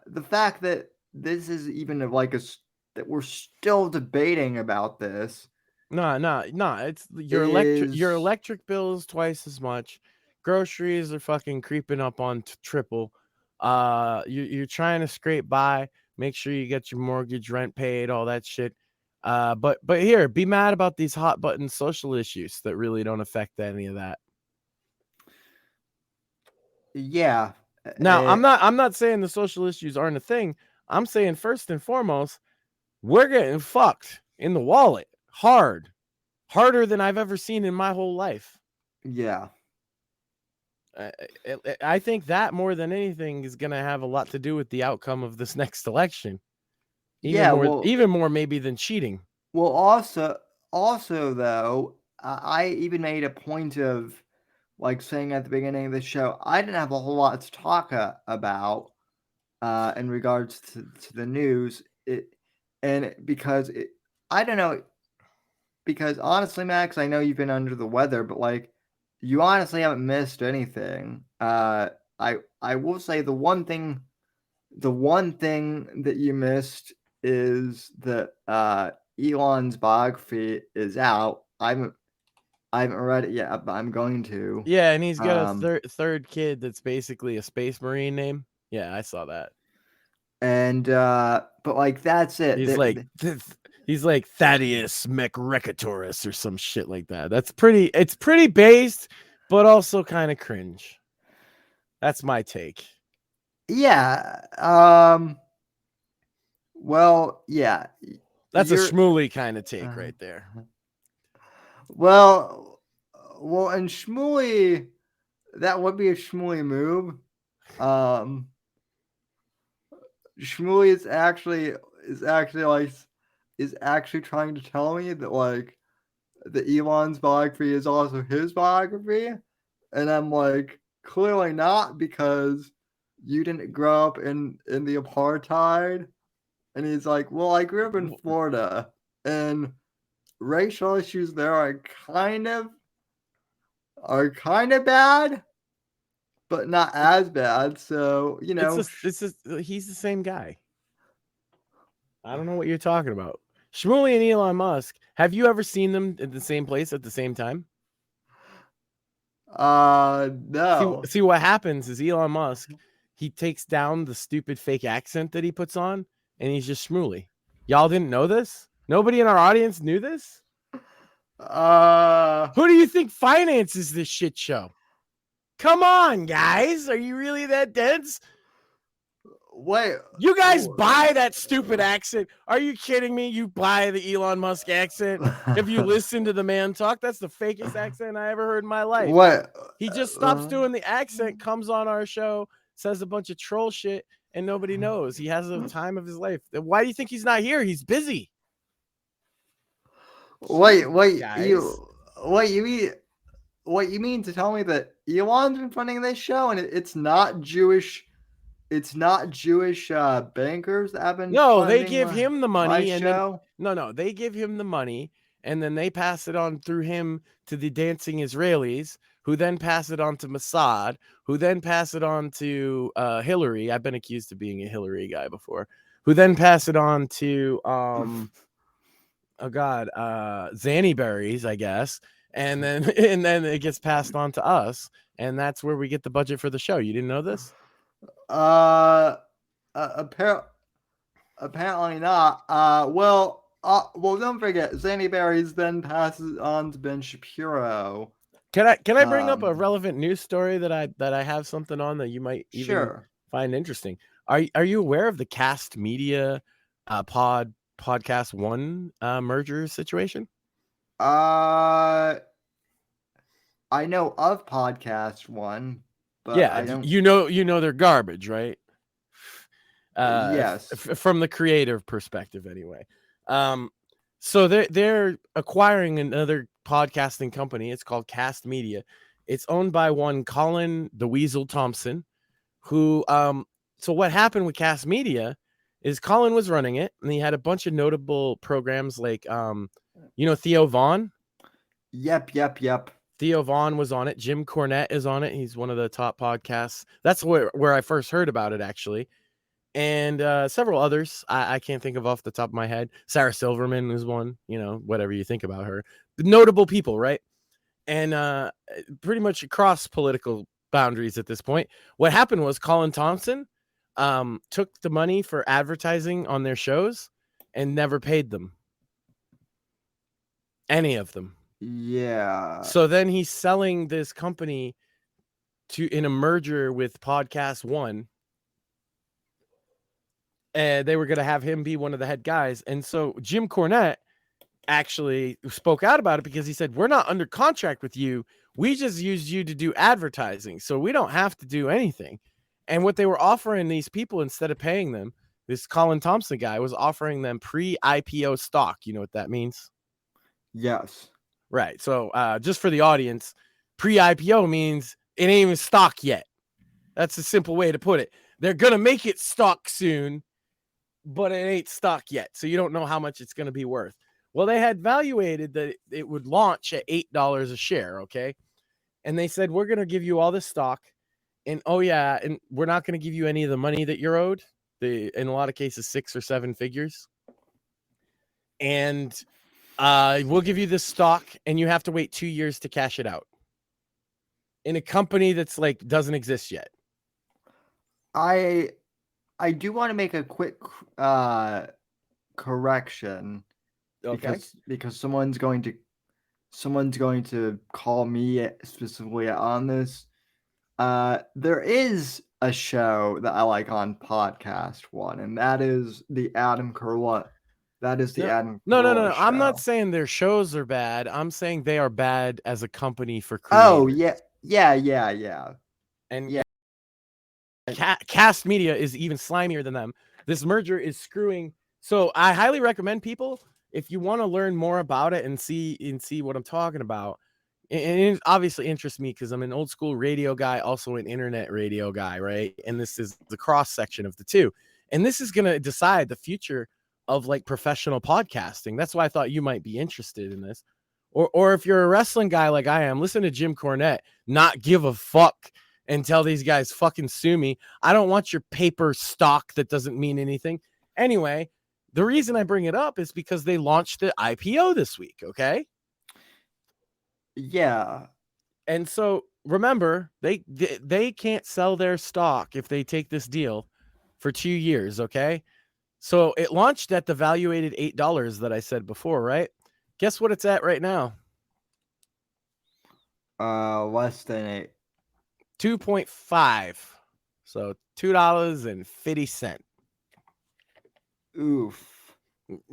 the fact that this is even like that we're still debating about this. No. It's your electric bill is twice as much. Groceries are fucking creeping up on triple. You're trying to scrape by. Make sure you get your mortgage, rent paid, all that shit. But here, be mad about these hot button social issues that really don't affect any of that. Yeah. Now, I'm not saying the social issues aren't a thing. I'm saying first and foremost, we're getting fucked in the wallet harder than I've ever seen in my whole life. Yeah. I think that more than anything is going to have a lot to do with the outcome of this next election. Even more maybe than cheating. Well, also though, I even made a point of like saying at the beginning of the show, I didn't have a whole lot to talk about in regards to the news. I don't know, because honestly, Max, I know you've been under the weather, but like you honestly haven't missed anything. I will say the one thing that you missed is that Elon's biography is out. I haven't read it yet, but I'm going to. Yeah, and he's got a third kid that's basically a Space Marine name. Yeah, I saw that. And but like that's it. He's like Thaddeus McRecatoris or some shit like that. It's pretty based, but also kind of cringe. That's my take. Yeah. Well, yeah. That's a Shmuley kind of take right there. Well, and Shmuley, that would be a Shmuley move. Shmuley is actually trying to tell me that like the Elon's biography is also his biography, and I'm like, clearly not, because you didn't grow up in the apartheid. And he's like, well, I grew up in Florida, and racial issues there are kind of bad, but not as bad. So, you know, he's the same guy. I don't know what you're talking about. Shmuley and Elon Musk, have you ever seen them in the same place at the same time? No. See what happens is Elon Musk, he takes down the stupid fake accent that he puts on, and he's just Shmuley. Y'all didn't know this? Nobody in our audience knew this? Who do you think finances this shit show? Come on, guys. Are you really that dense? Wait. You guys buy that stupid accent? Are you kidding me? You buy the Elon Musk accent? If you listen to the man talk, that's the fakest accent I ever heard in my life. What? He just stops doing the accent, comes on our show, says a bunch of troll shit, and nobody knows. He has the time of his life. Why do you think he's not here? He's busy. Wait, guys. You mean to tell me that Elon's been funding this show and it's not Jewish? It's not Jewish bankers that have been. No, they give him the money, and show? Then, they give him the money, and then they pass it on through him to the dancing Israelis, who then pass it on to Mossad, who then pass it on to Hillary. I've been accused of being a Hillary guy before. Who then pass it on to Zanny Berries, I guess, and then it gets passed on to us, and that's where we get the budget for the show. You didn't know this? Apparently not. Well, don't forget, Zanny Berries then passes on to Ben Shapiro. Can I bring up a relevant news story that I have something on that you might even find interesting? Are you aware of the Cast Media Podcast One merger situation? I know of Podcast One, but yeah, I don't. You know they're garbage, right? Yes. From the creative perspective, anyway. So they're acquiring another podcasting company. It's called Cast Media. It's owned by one Colin the Weasel Thompson, who so what happened with Cast Media is Colin was running it, and he had a bunch of notable programs like Theo Vaughn. Yep. Theo Vaughn was on it. Jim Cornette is on it. He's one of the top podcasts. That's where I first heard about it, actually. And several others I can't think of off the top of my head. Sarah Silverman is one, whatever you think about her. Notable people, right? And pretty much across political boundaries at this point. What happened was Colin Thompson took the money for advertising on their shows and never paid them. Any of them. Yeah. So then he's selling this company in a merger with Podcast One. And they were going to have him be one of the head guys. And so Jim Cornette actually spoke out about it because he said, we're not under contract with you. We just used you to do advertising. So we don't have to do anything. And what they were offering these people, instead of paying them, this Colin Thompson guy was offering them pre-IPO stock. You know what that means? Yes. Right. So just for the audience, pre-IPO means it ain't even stock yet. That's a simple way to put it. They're going to make it stock soon, but it ain't stock yet. So you don't know how much it's going to be worth. Well, they had valuated that it would launch at $8 a share. Okay. And they said, we're going to give you all this stock. And and we're not going to give you any of the money that you're owed. In a lot of cases, 6 or 7 figures. And we'll give you this stock, and you have to wait 2 years to cash it out in a company that's like doesn't exist yet. I do want to make a quick correction. Okay. Because someone's going to call me specifically on this. There is a show that I like on Podcast One, and that is the Adam Carolla. That is the Adam. No. Show. I'm not saying their shows are bad. I'm saying they are bad as a company for creators. Oh yeah. And yeah, Cast Media is even slimier than them. This merger is screwing. So I highly recommend people, if you want to learn more about it and see what I'm talking about. And it obviously interests me because I'm an old school radio guy, also an internet radio guy, right? And this is the cross section of the two. And this is going to decide the future of like professional podcasting. That's why I thought you might be interested in this. Or if you're a wrestling guy like I am, listen to Jim Cornette, not give a fuck and tell these guys fucking sue me. I don't want your paper stock that doesn't mean anything. Anyway, the reason I bring it up is because they launched the IPO this week, okay? Yeah. And so remember, they can't sell their stock if they take this deal for 2 years, okay? So it launched at the valuated $8 that I said before, right? Guess what it's at right now? Less than 8. 2.5. So $2.50. Oof.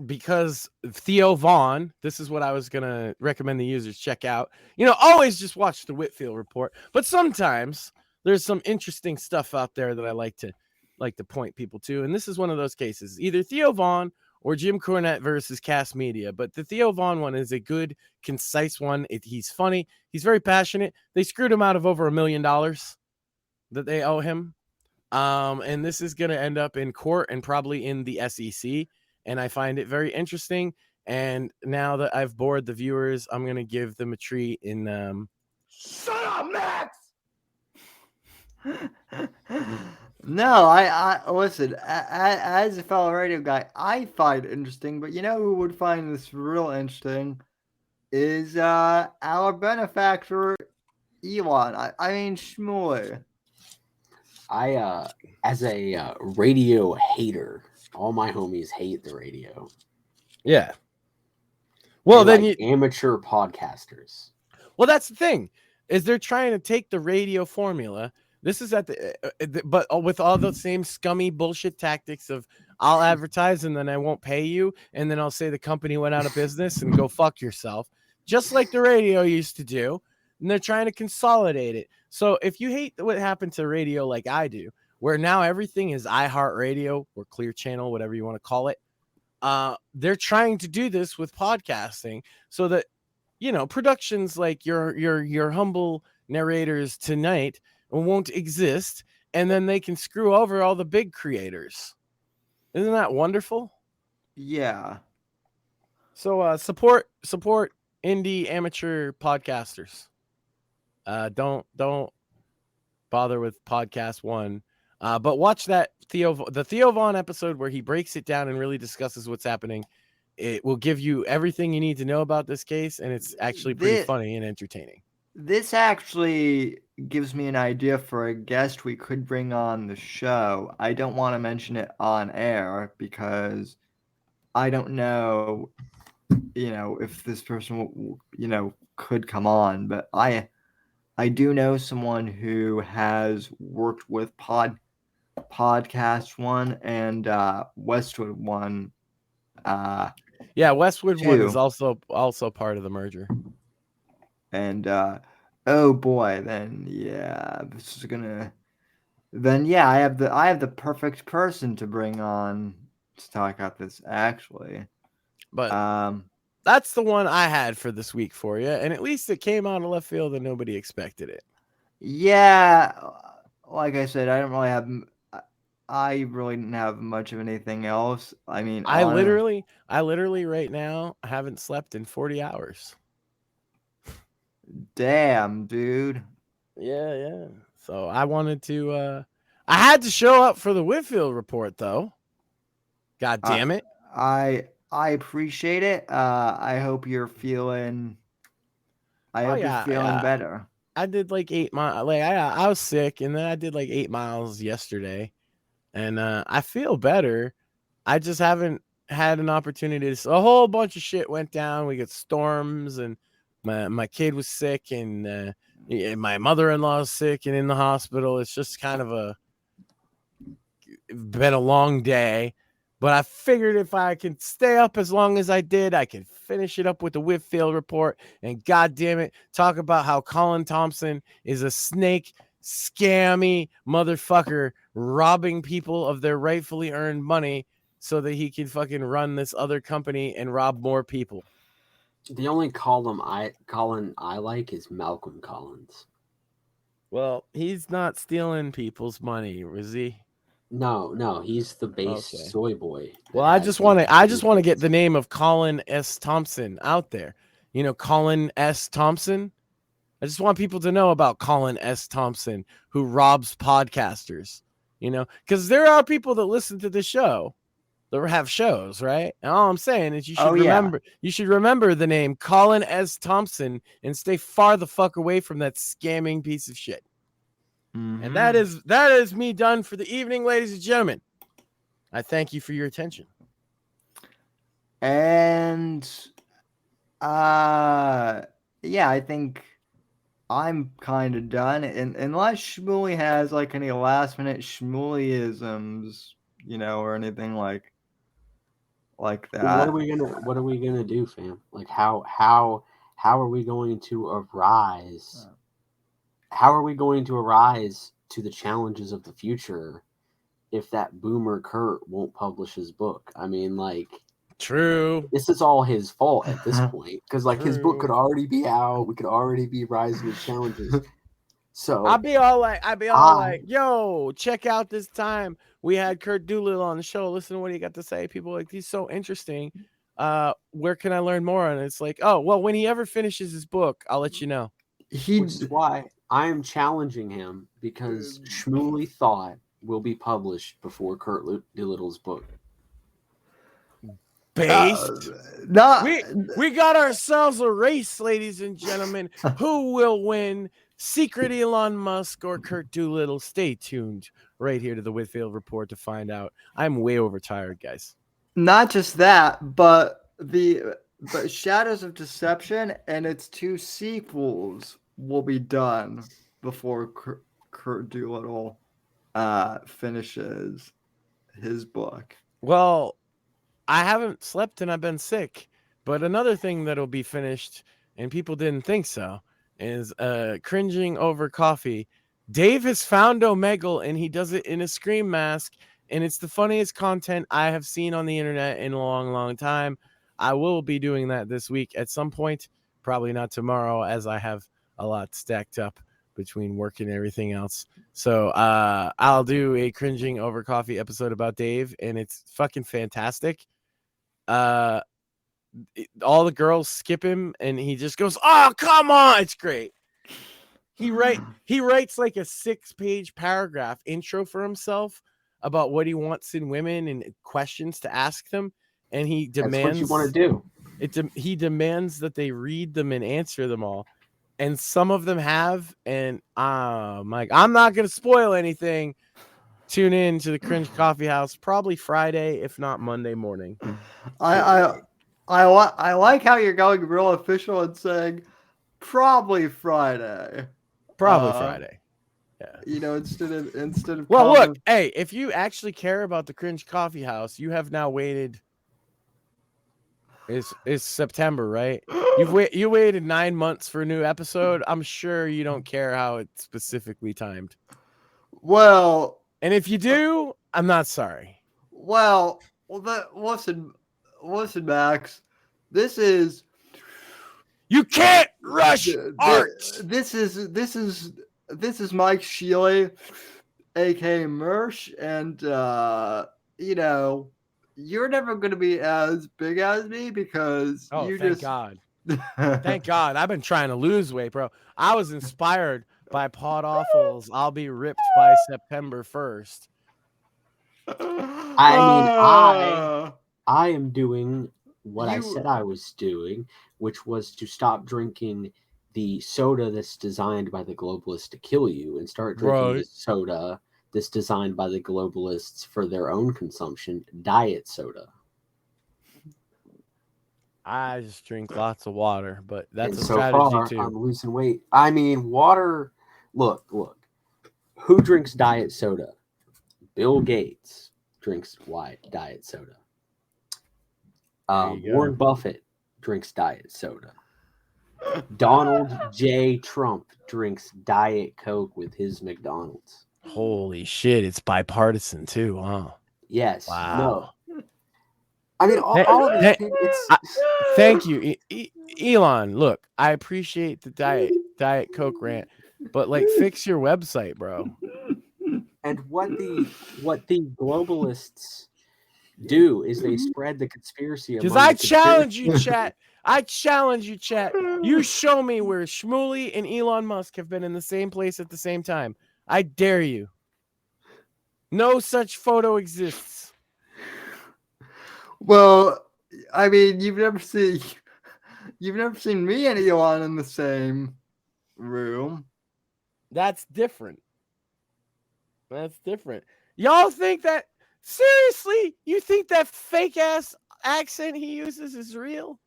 Because Theo Vaughn, this is what I was going to recommend the users check out. Always just watch the Whitfield Report, but sometimes there's some interesting stuff out there that I like to point people to. And this is one of those cases, either Theo Vaughn or Jim Cornette versus Cast Media. But the Theo Vaughn one is a good, concise one. He's funny. He's very passionate. They screwed him out of over $1 million that they owe him. And this is going to end up in court and probably in the SEC. And I find it very interesting. And now that I've bored the viewers, I'm going to give them a treat in... Shut up, Max! No, I listen, as a fellow radio guy, I find it interesting, but you know who would find this real interesting is our benefactor, Elon. I mean Shmuley. I as a radio hater, all my homies hate the radio. Yeah. Well, They then like amateur podcasters. Well, that's the thing, is they're trying to take the radio formula. This is at but with all the same scummy bullshit tactics of I'll advertise and then I won't pay you, and then I'll say the company went out of business and go fuck yourself, just like the radio used to do. And they're trying to consolidate it. So if you hate what happened to radio like I do, where now everything is iHeartRadio or Clear Channel, whatever you want to call it, they're trying to do this with podcasting so that, you know, productions like your humble narrators tonight won't exist, and then they can screw over all the big creators. Isn't that wonderful? Yeah. So support indie amateur podcasters. Don't bother with podcast one. But watch that the Theo Vaughn episode where he breaks it down and really discusses what's happening. It will give you everything you need to know about this case, and it's actually pretty funny and entertaining. This actually gives me an idea for a guest we could bring on the show. I don't want to mention it on air because I don't know, if this person, could come on. But I do know someone who has worked with Podcast One and Westwood One. Yeah, Westwood One is Two. also part of the merger. And oh boy, then this is gonna. Then I have the perfect person to bring on to talk about this actually. But that's the one I had for this week for you, and at least it came out of left field and nobody expected it. Yeah, like I said, I really didn't have much of anything else. I mean, I literally right now haven't slept in 40 hours. Damn, dude. Yeah. So I wanted to I had to show up for the Whitfield report though. God damn it. I appreciate it. I hope you're feeling you're feeling better. I did like 8 miles. Like I was sick, and then I did like 8 miles yesterday, and I feel better. I just haven't had an opportunity to. A whole bunch of shit went down. We got storms, and my kid was sick, and my mother-in-law is sick and in the hospital. It's just kind of been a long day. But I figured if I can stay up as long as I did, I can finish it up with the Whitfield report. And God damn it, talk about how Colin Thompson is a snake, scammy motherfucker robbing people of their rightfully earned money so that he can fucking run this other company and rob more people. The only Colin I like is Malcolm Collins. Well, he's not stealing people's money, is he? No, he's the base soy boy. Well, I just want to get the name of Colin S. Thompson out there. You know, Colin S. Thompson. I just want people to know about Colin S. Thompson, who robs podcasters. You know, because there are people that listen to the show that have shows, right? And all I'm saying is you should remember the name Colin S. Thompson and stay far the fuck away from that scamming piece of shit. Mm-hmm. And that is me done for the evening, ladies and gentlemen. I thank you for your attention. And I think I'm kind of done. And unless Shmuley has like any last minute Shmuleyisms, or anything like that. What are we gonna do, fam? Like how are we going to arise? How are we going to arise to the challenges of the future if that boomer Kurt won't publish his book? I mean, like, true. This is all his fault at this point because, like, his book could already be out. We could already be rising to challenges. So I'll be all like, yo, check out this time we had Kurt Doolittle on the show. Listen to what he got to say. People are like, he's so interesting. Where can I learn more? And it's like, oh, well, when he ever finishes his book, I'll let you know. Which is why I am challenging him because Shmuley Thought will be published before Kurt Doolittle's book. Based. We got ourselves a race, ladies and gentlemen. Who will win secret Elon Musk or Kurt Doolittle. Stay tuned right here to the Whitfield Report to find out. I'm way overtired, guys. Not just that, but Shadows of Deception and its 2 sequels will be done before Kurt Doolittle finishes his book. Well, I haven't slept and I've been sick, but another thing that'll be finished, and people didn't think so, is Cringing Over Coffee. Dave has found Omegle, and he does it in a Scream mask, and it's the funniest content I have seen on the internet in a long, long time. I will be doing that this week at some point, probably not tomorrow, as I have a lot stacked up between work and everything else. So I'll do a Cringing Over Coffee episode about Dave, and it's fucking fantastic. All the girls skip him, and he just goes, "Oh, come on!" It's great. He writes like a 6-page paragraph intro for himself about what he wants in women and questions to ask them, and he demands That's what you want to do. He demands that they read them and answer them all, and some of them have. And Mike, I'm not gonna spoil anything. Tune in to the Cringe Coffee House probably Friday, if not Monday morning. I like how you're going real official and saying probably Friday. Probably Friday. Yeah. You know, instead of Well, look, hey, if you actually care about the Cringe Coffee House, you have now waited. It's September, right? You waited 9 months for a new episode. I'm sure you don't care how it's specifically timed. Well, and if you do, I'm not sorry. Listen, Max. This is. You can't rush art. This is Mike Shealy, aka Mersh, and you know, you're never going to be as big as me because thank God. Thank God. I've been trying to lose weight, bro. I was inspired by Pod Awful's I'll Be Ripped by September 1st. I am doing what I said I was doing, which was to stop drinking the soda that's designed by the globalists to kill you and start drinking the soda that's designed by the globalists for their own consumption, diet soda. I just drink lots of water, but that's a so strategy far, too. I'm losing weight. I mean, water. Look. Who drinks diet soda? Bill Gates drinks diet soda. Warren Buffett drinks diet soda. Donald J. Trump drinks Diet Coke with his McDonald's. Holy shit, it's bipartisan too, huh? Yes. Wow. No. I mean, all of these people. Thank you, Elon. Look, I appreciate the Diet Coke rant, but like, fix your website, bro. And what the globalists do is they spread the conspiracy. Because I challenge you, chat. You show me where Shmuley and Elon Musk have been in the same place at the same time. I dare you. No such photo exists. Well, I mean, you've never seen me and Elon in the same room. That's different. Y'all think that? Seriously? You think that fake ass accent he uses is real?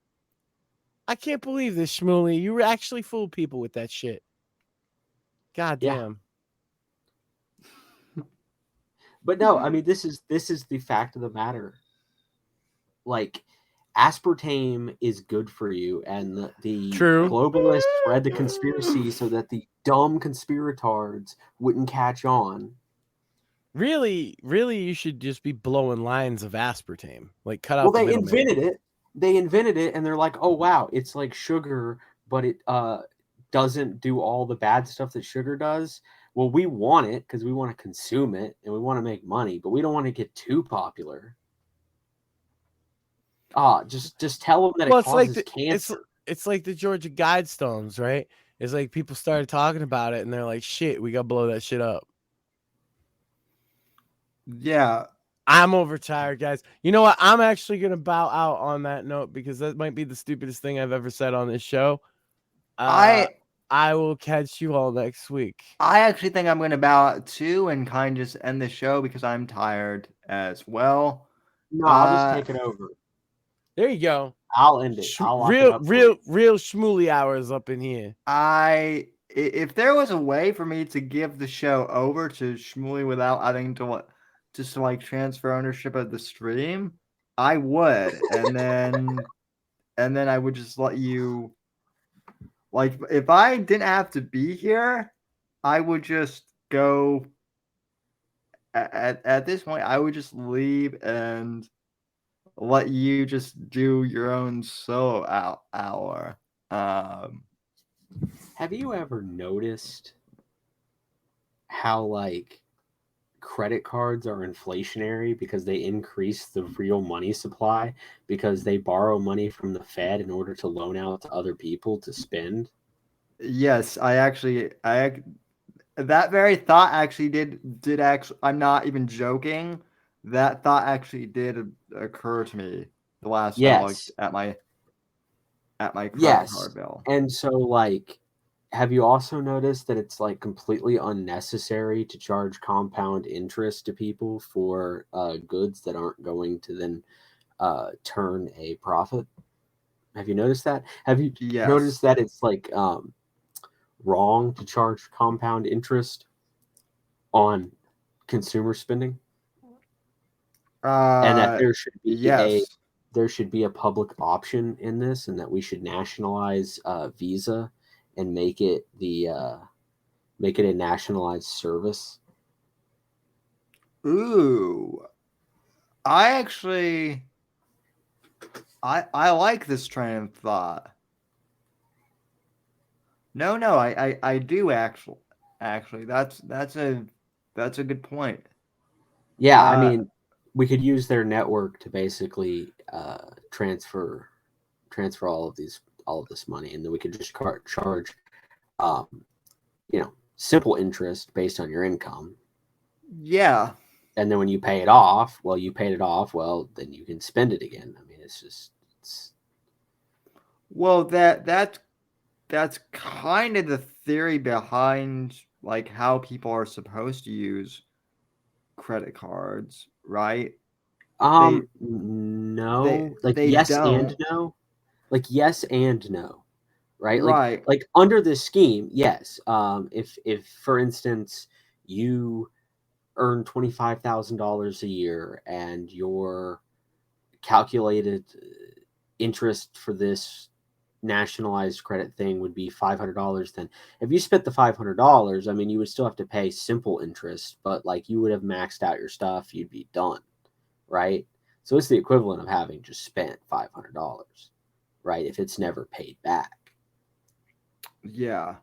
I can't believe this, Shmuley. You actually fooled people with that shit. God damn. But no, I mean, this is the fact of the matter. Like, aspartame is good for you, and the globalists spread the conspiracy so that the dumb conspiratards wouldn't catch on. Really, you should just be blowing lines of aspartame. Like, cut out. Well, they invented it. They invented it, and they're like, "Oh wow, it's like sugar, but it doesn't do all the bad stuff that sugar does." Well, we want it because we want to consume it and we want to make money, but we don't want to get too popular. Just tell them that it causes cancer. It's like the Georgia Guidestones, right? It's like people started talking about it, and they're like, "Shit, we gotta blow that shit up." Yeah. I'm overtired, guys. You know what? I'm actually going to bow out on that note because that might be the stupidest thing I've ever said on this show. I I will catch you all next week. I actually think I'm going to bow out too and kind of just end the show because I'm tired as well. No, I'll just take it over. There you go. I'll end it. I'll lock it up for you. Real schmooly hours up in here. If there was a way for me to give the show over to Shmuley without having to just like transfer ownership of the stream, I would, and then I would just let you. Like, if I didn't have to be here, I would just go. At this point, I would just leave and let you just do your own solo hour. Have you ever noticed how like credit cards are inflationary because they increase the real money supply because they borrow money from the Fed in order to loan out to other people to spend? Yes, that very thought actually did actually. I'm not even joking. That thought actually did occur to me the last time I looked Yes. at my credit Yes. card bill. And so like have you also noticed that it's like completely unnecessary to charge compound interest to people for goods that aren't going to then turn a profit? Have you noticed that? Have you noticed that it's like wrong to charge compound interest on consumer spending? And that there should be a public option in this, and that we should nationalize Visa and make it a nationalized service. Ooh, I like this train of thought. No, I do actually. That's a good point. Yeah, I mean, we could use their network to basically transfer all of this money, and then we could just charge simple interest based on your income. Yeah. And then when you pay it off, well, you paid it off, well, then you can spend it again. I mean, it's well, that's kind of the theory behind like how people are supposed to use credit cards, right? No. Like yes and no. Like yes and no. Right? Right. Like under this scheme, yes. If for instance you earn $25,000 a year and your calculated interest for this nationalized credit thing would be $500, then if you spent the $500, I mean, you would still have to pay simple interest, but like you would have maxed out your stuff, you'd be done, right? So it's the equivalent of having just spent $500, right? If it's never paid back. Yeah.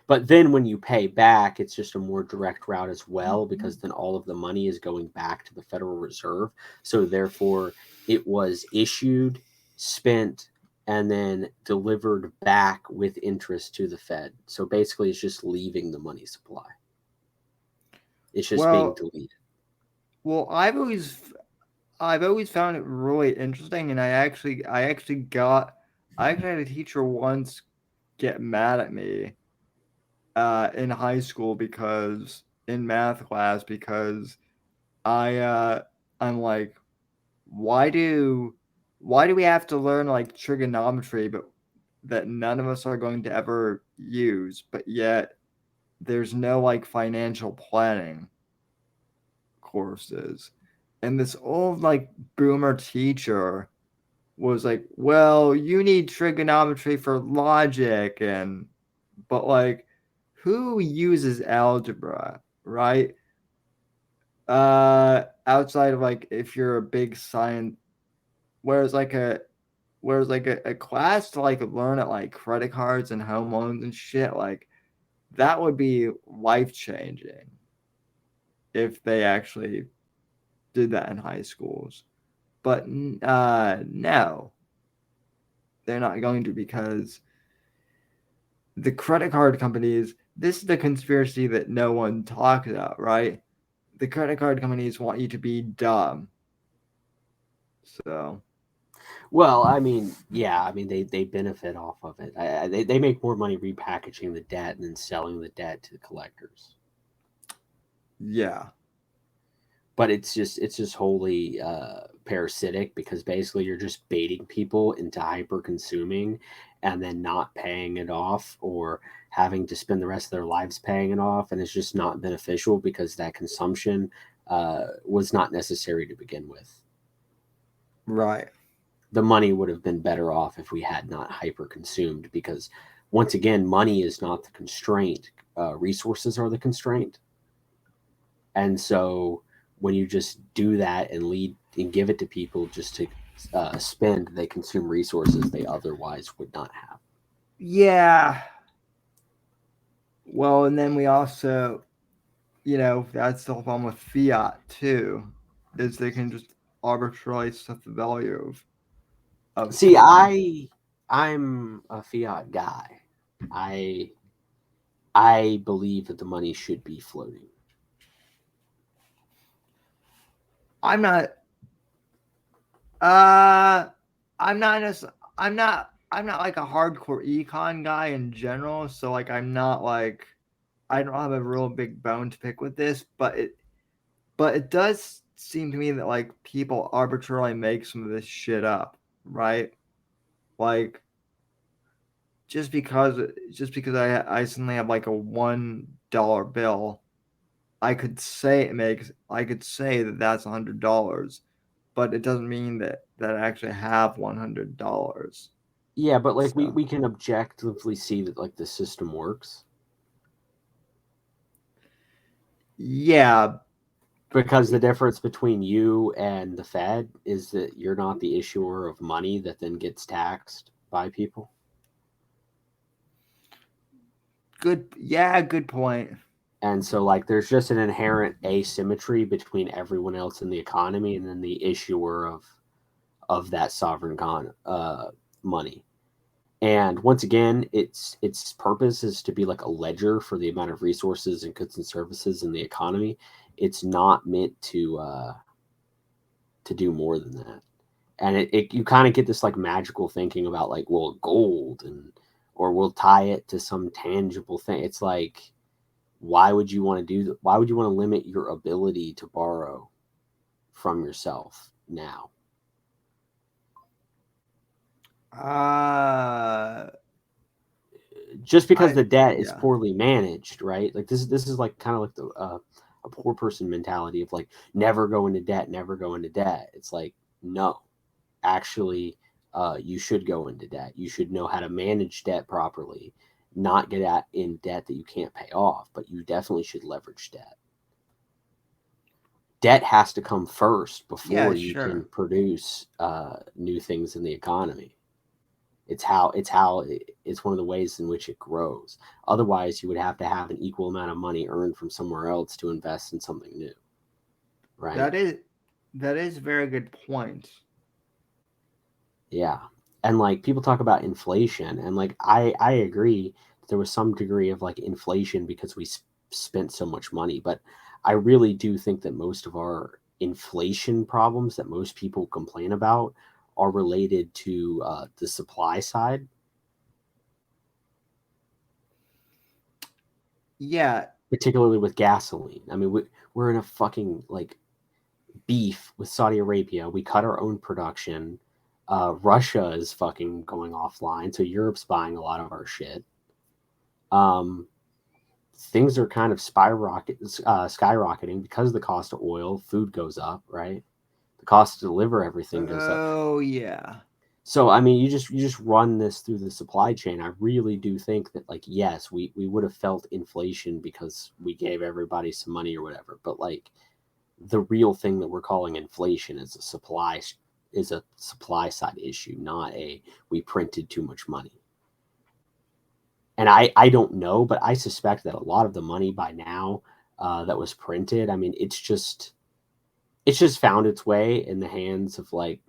But then when you pay back, it's just a more direct route as well, because then all of the money is going back to the Federal Reserve. So therefore, it was issued, spent, and then delivered back with interest to the Fed. So basically, it's just leaving the money supply. It's just being deleted. Well, I've always found it really interesting, and I actually had a teacher once get mad at me in high school because in math class because I'm like, why do we have to learn like trigonometry but that none of us are going to ever use, but yet there's no like financial planning courses? And this old like boomer teacher was like, well, you need trigonometry for logic, but like, who uses algebra, right? Outside of like if you're a big science, whereas like a class to like learn at like credit cards and home loans and shit, like that would be life changing if they actually did that in high schools. But no, they're not going to, because the credit card companies, this is the conspiracy that no one talks about, right? The credit card companies want you to be dumb. So Well, I mean, yeah, I mean they benefit off of it. They make more money repackaging the debt and then selling the debt to the collectors. Yeah. But it's just wholly parasitic because basically you're just baiting people into hyper consuming and then not paying it off or having to spend the rest of their lives paying it off, and it's just not beneficial because that consumption was not necessary to begin with. Right. The money would have been better off if we had not hyper consumed because once again money is not the constraint, resources are the constraint. And so when you just do that and lead and give it to people just to spend, they consume resources they otherwise would not have. Yeah. Well, and then we also, that's the whole problem with fiat too, is they can just arbitrarily set the value of See, something. I'm a fiat guy. I I believe that the money should be floating. I'm not. Uh, I'm not. I'm not like a hardcore econ guy in general. So like, I'm not like. I don't have a real big bone to pick with this, but it does seem to me that like people arbitrarily make some of this shit up, right? Like just because I suddenly have like a $1 bill, I could say that that's $100, but it doesn't mean that I actually have $100. Yeah, but like So we can objectively see that like the system works yeah, because the difference between you and the Fed is that you're not the issuer of money that then gets taxed by people. good point. And so like there's just an inherent asymmetry between everyone else in the economy and then the issuer of that sovereign money. And once again, its purpose is to be like a ledger for the amount of resources and goods and services in the economy. It's not meant to do more than that. And it you kind of get this like magical thinking about like, well, gold and or we'll tie it to some tangible thing. It's like, why would you want to do that? Why would you want to limit your ability to borrow from yourself now? Uh Just because I the debt is yeah. poorly managed, right? Like this is like kind of like the a poor person mentality of like never go into debt, never go into debt. It's like no, actually, you should go into debt. You should know how to manage debt properly, not get at in debt that you can't pay off. But you definitely should leverage debt. Debt has to come first before Yeah, you can sure. produce new things in the economy. It's one of the ways in which it grows. Otherwise, you would have to have an equal amount of money earned from somewhere else to invest in something new, right? That is that is a very good point. Yeah. And like people talk about inflation, and like I agree there was some degree of like inflation because we spent so much money, but I really do think that most of our inflation problems that most people complain about are related to the supply side. Yeah. Particularly with gasoline. I mean, we're in a fucking like beef with Saudi Arabia. We cut our own production. Russia is fucking going offline, so Europe's buying a lot of our shit. Um, Things are kind of skyrocketing because the cost of oil. Food goes up, right? The cost to deliver everything goes up. Oh yeah. So I mean, you just run this through the supply chain. I really do think that like yes, we would have felt inflation because we gave everybody some money or whatever, but like the real thing that we're calling inflation is a supply side issue, not a we printed too much money. And I don't know, but I suspect that a lot of the money by now that was printed, I mean, it's just found its way in the hands of like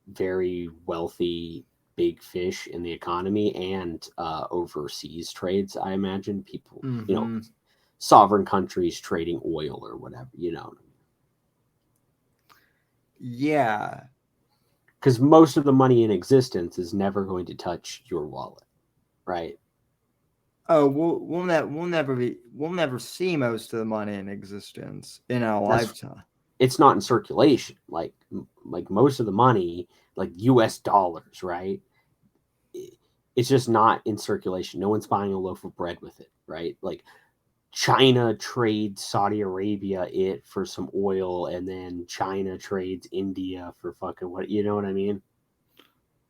very wealthy big fish in the economy and overseas trades. I imagine people, Mm-hmm. sovereign countries trading oil or whatever. Yeah. because most of the money in existence is never going to touch your wallet, right? Oh, we'll never see most of the money in existence in our lifetime. It's not in circulation. Like most of the money, like US dollars, right? It's just not in circulation. No one's buying a loaf of bread with it, right? Like China trades Saudi Arabia it for some oil, and then China trades India for fucking what, you know what I mean?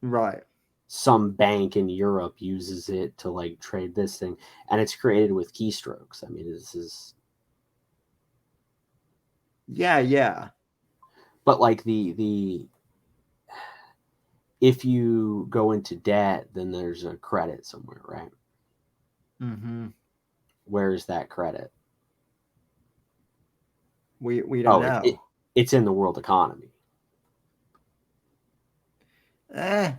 Right. Some bank in Europe uses it to like trade this thing, and it's created with keystrokes. I mean, this is Yeah. but like the if you go into debt, then there's a credit somewhere, right? Mm-hmm. Where is that credit? We don't know. It's in the world economy. Yeah,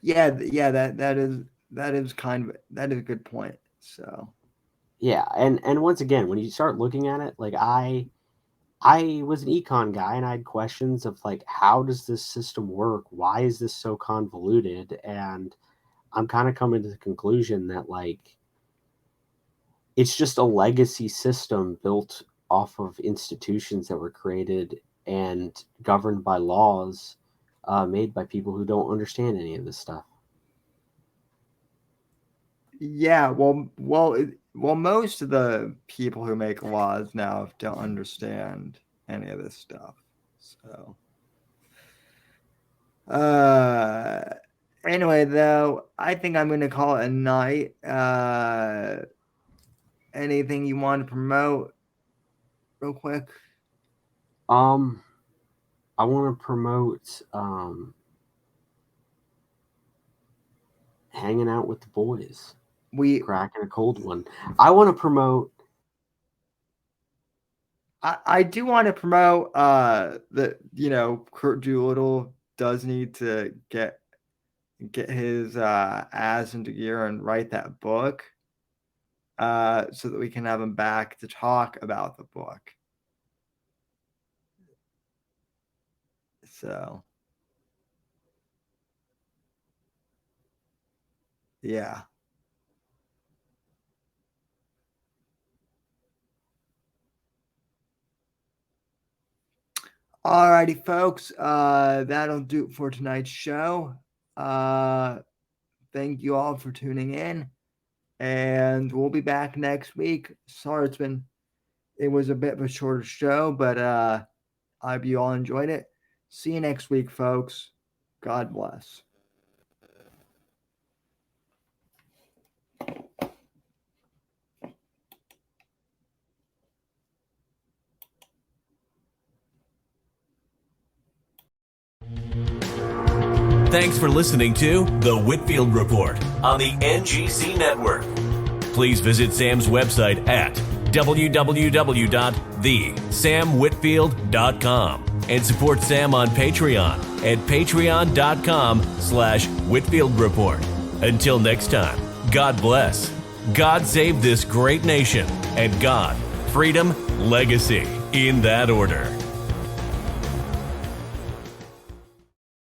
that is a good point. So Yeah, and once again, when you start looking at it, like I was an econ guy, and I had questions of like, how does this system work? Why is this so convoluted? And I'm kind of coming to the conclusion that like it's just a legacy system built off of institutions that were created and governed by laws made by people who don't understand any of this stuff. yeah, well, most of the people who make laws now don't understand any of this stuff. So, anyway, though, I think I'm gonna call it a night. Anything you want to promote, real quick? I want to promote hanging out with the boys. Cracking a cold one. I want to promote. I do want to promote that Kurt Doolittle does need to get his ass into gear and write that book, so that we can have him back to talk about the book. So yeah. Alrighty, folks. That'll do it for tonight's show. Thank you all for tuning in, and we'll be back next week. Sorry, it was a bit of a shorter show, but I hope you all enjoyed it. See you next week, folks. God bless. Thanks for listening to The Whitfield Report on the NGC Network. Please visit Sam's website at www.thesamwhitfield.com and support Sam on Patreon at patreon.com/Whitfield Report. Until next time, God bless, God save this great nation, and God, freedom, legacy, in that order.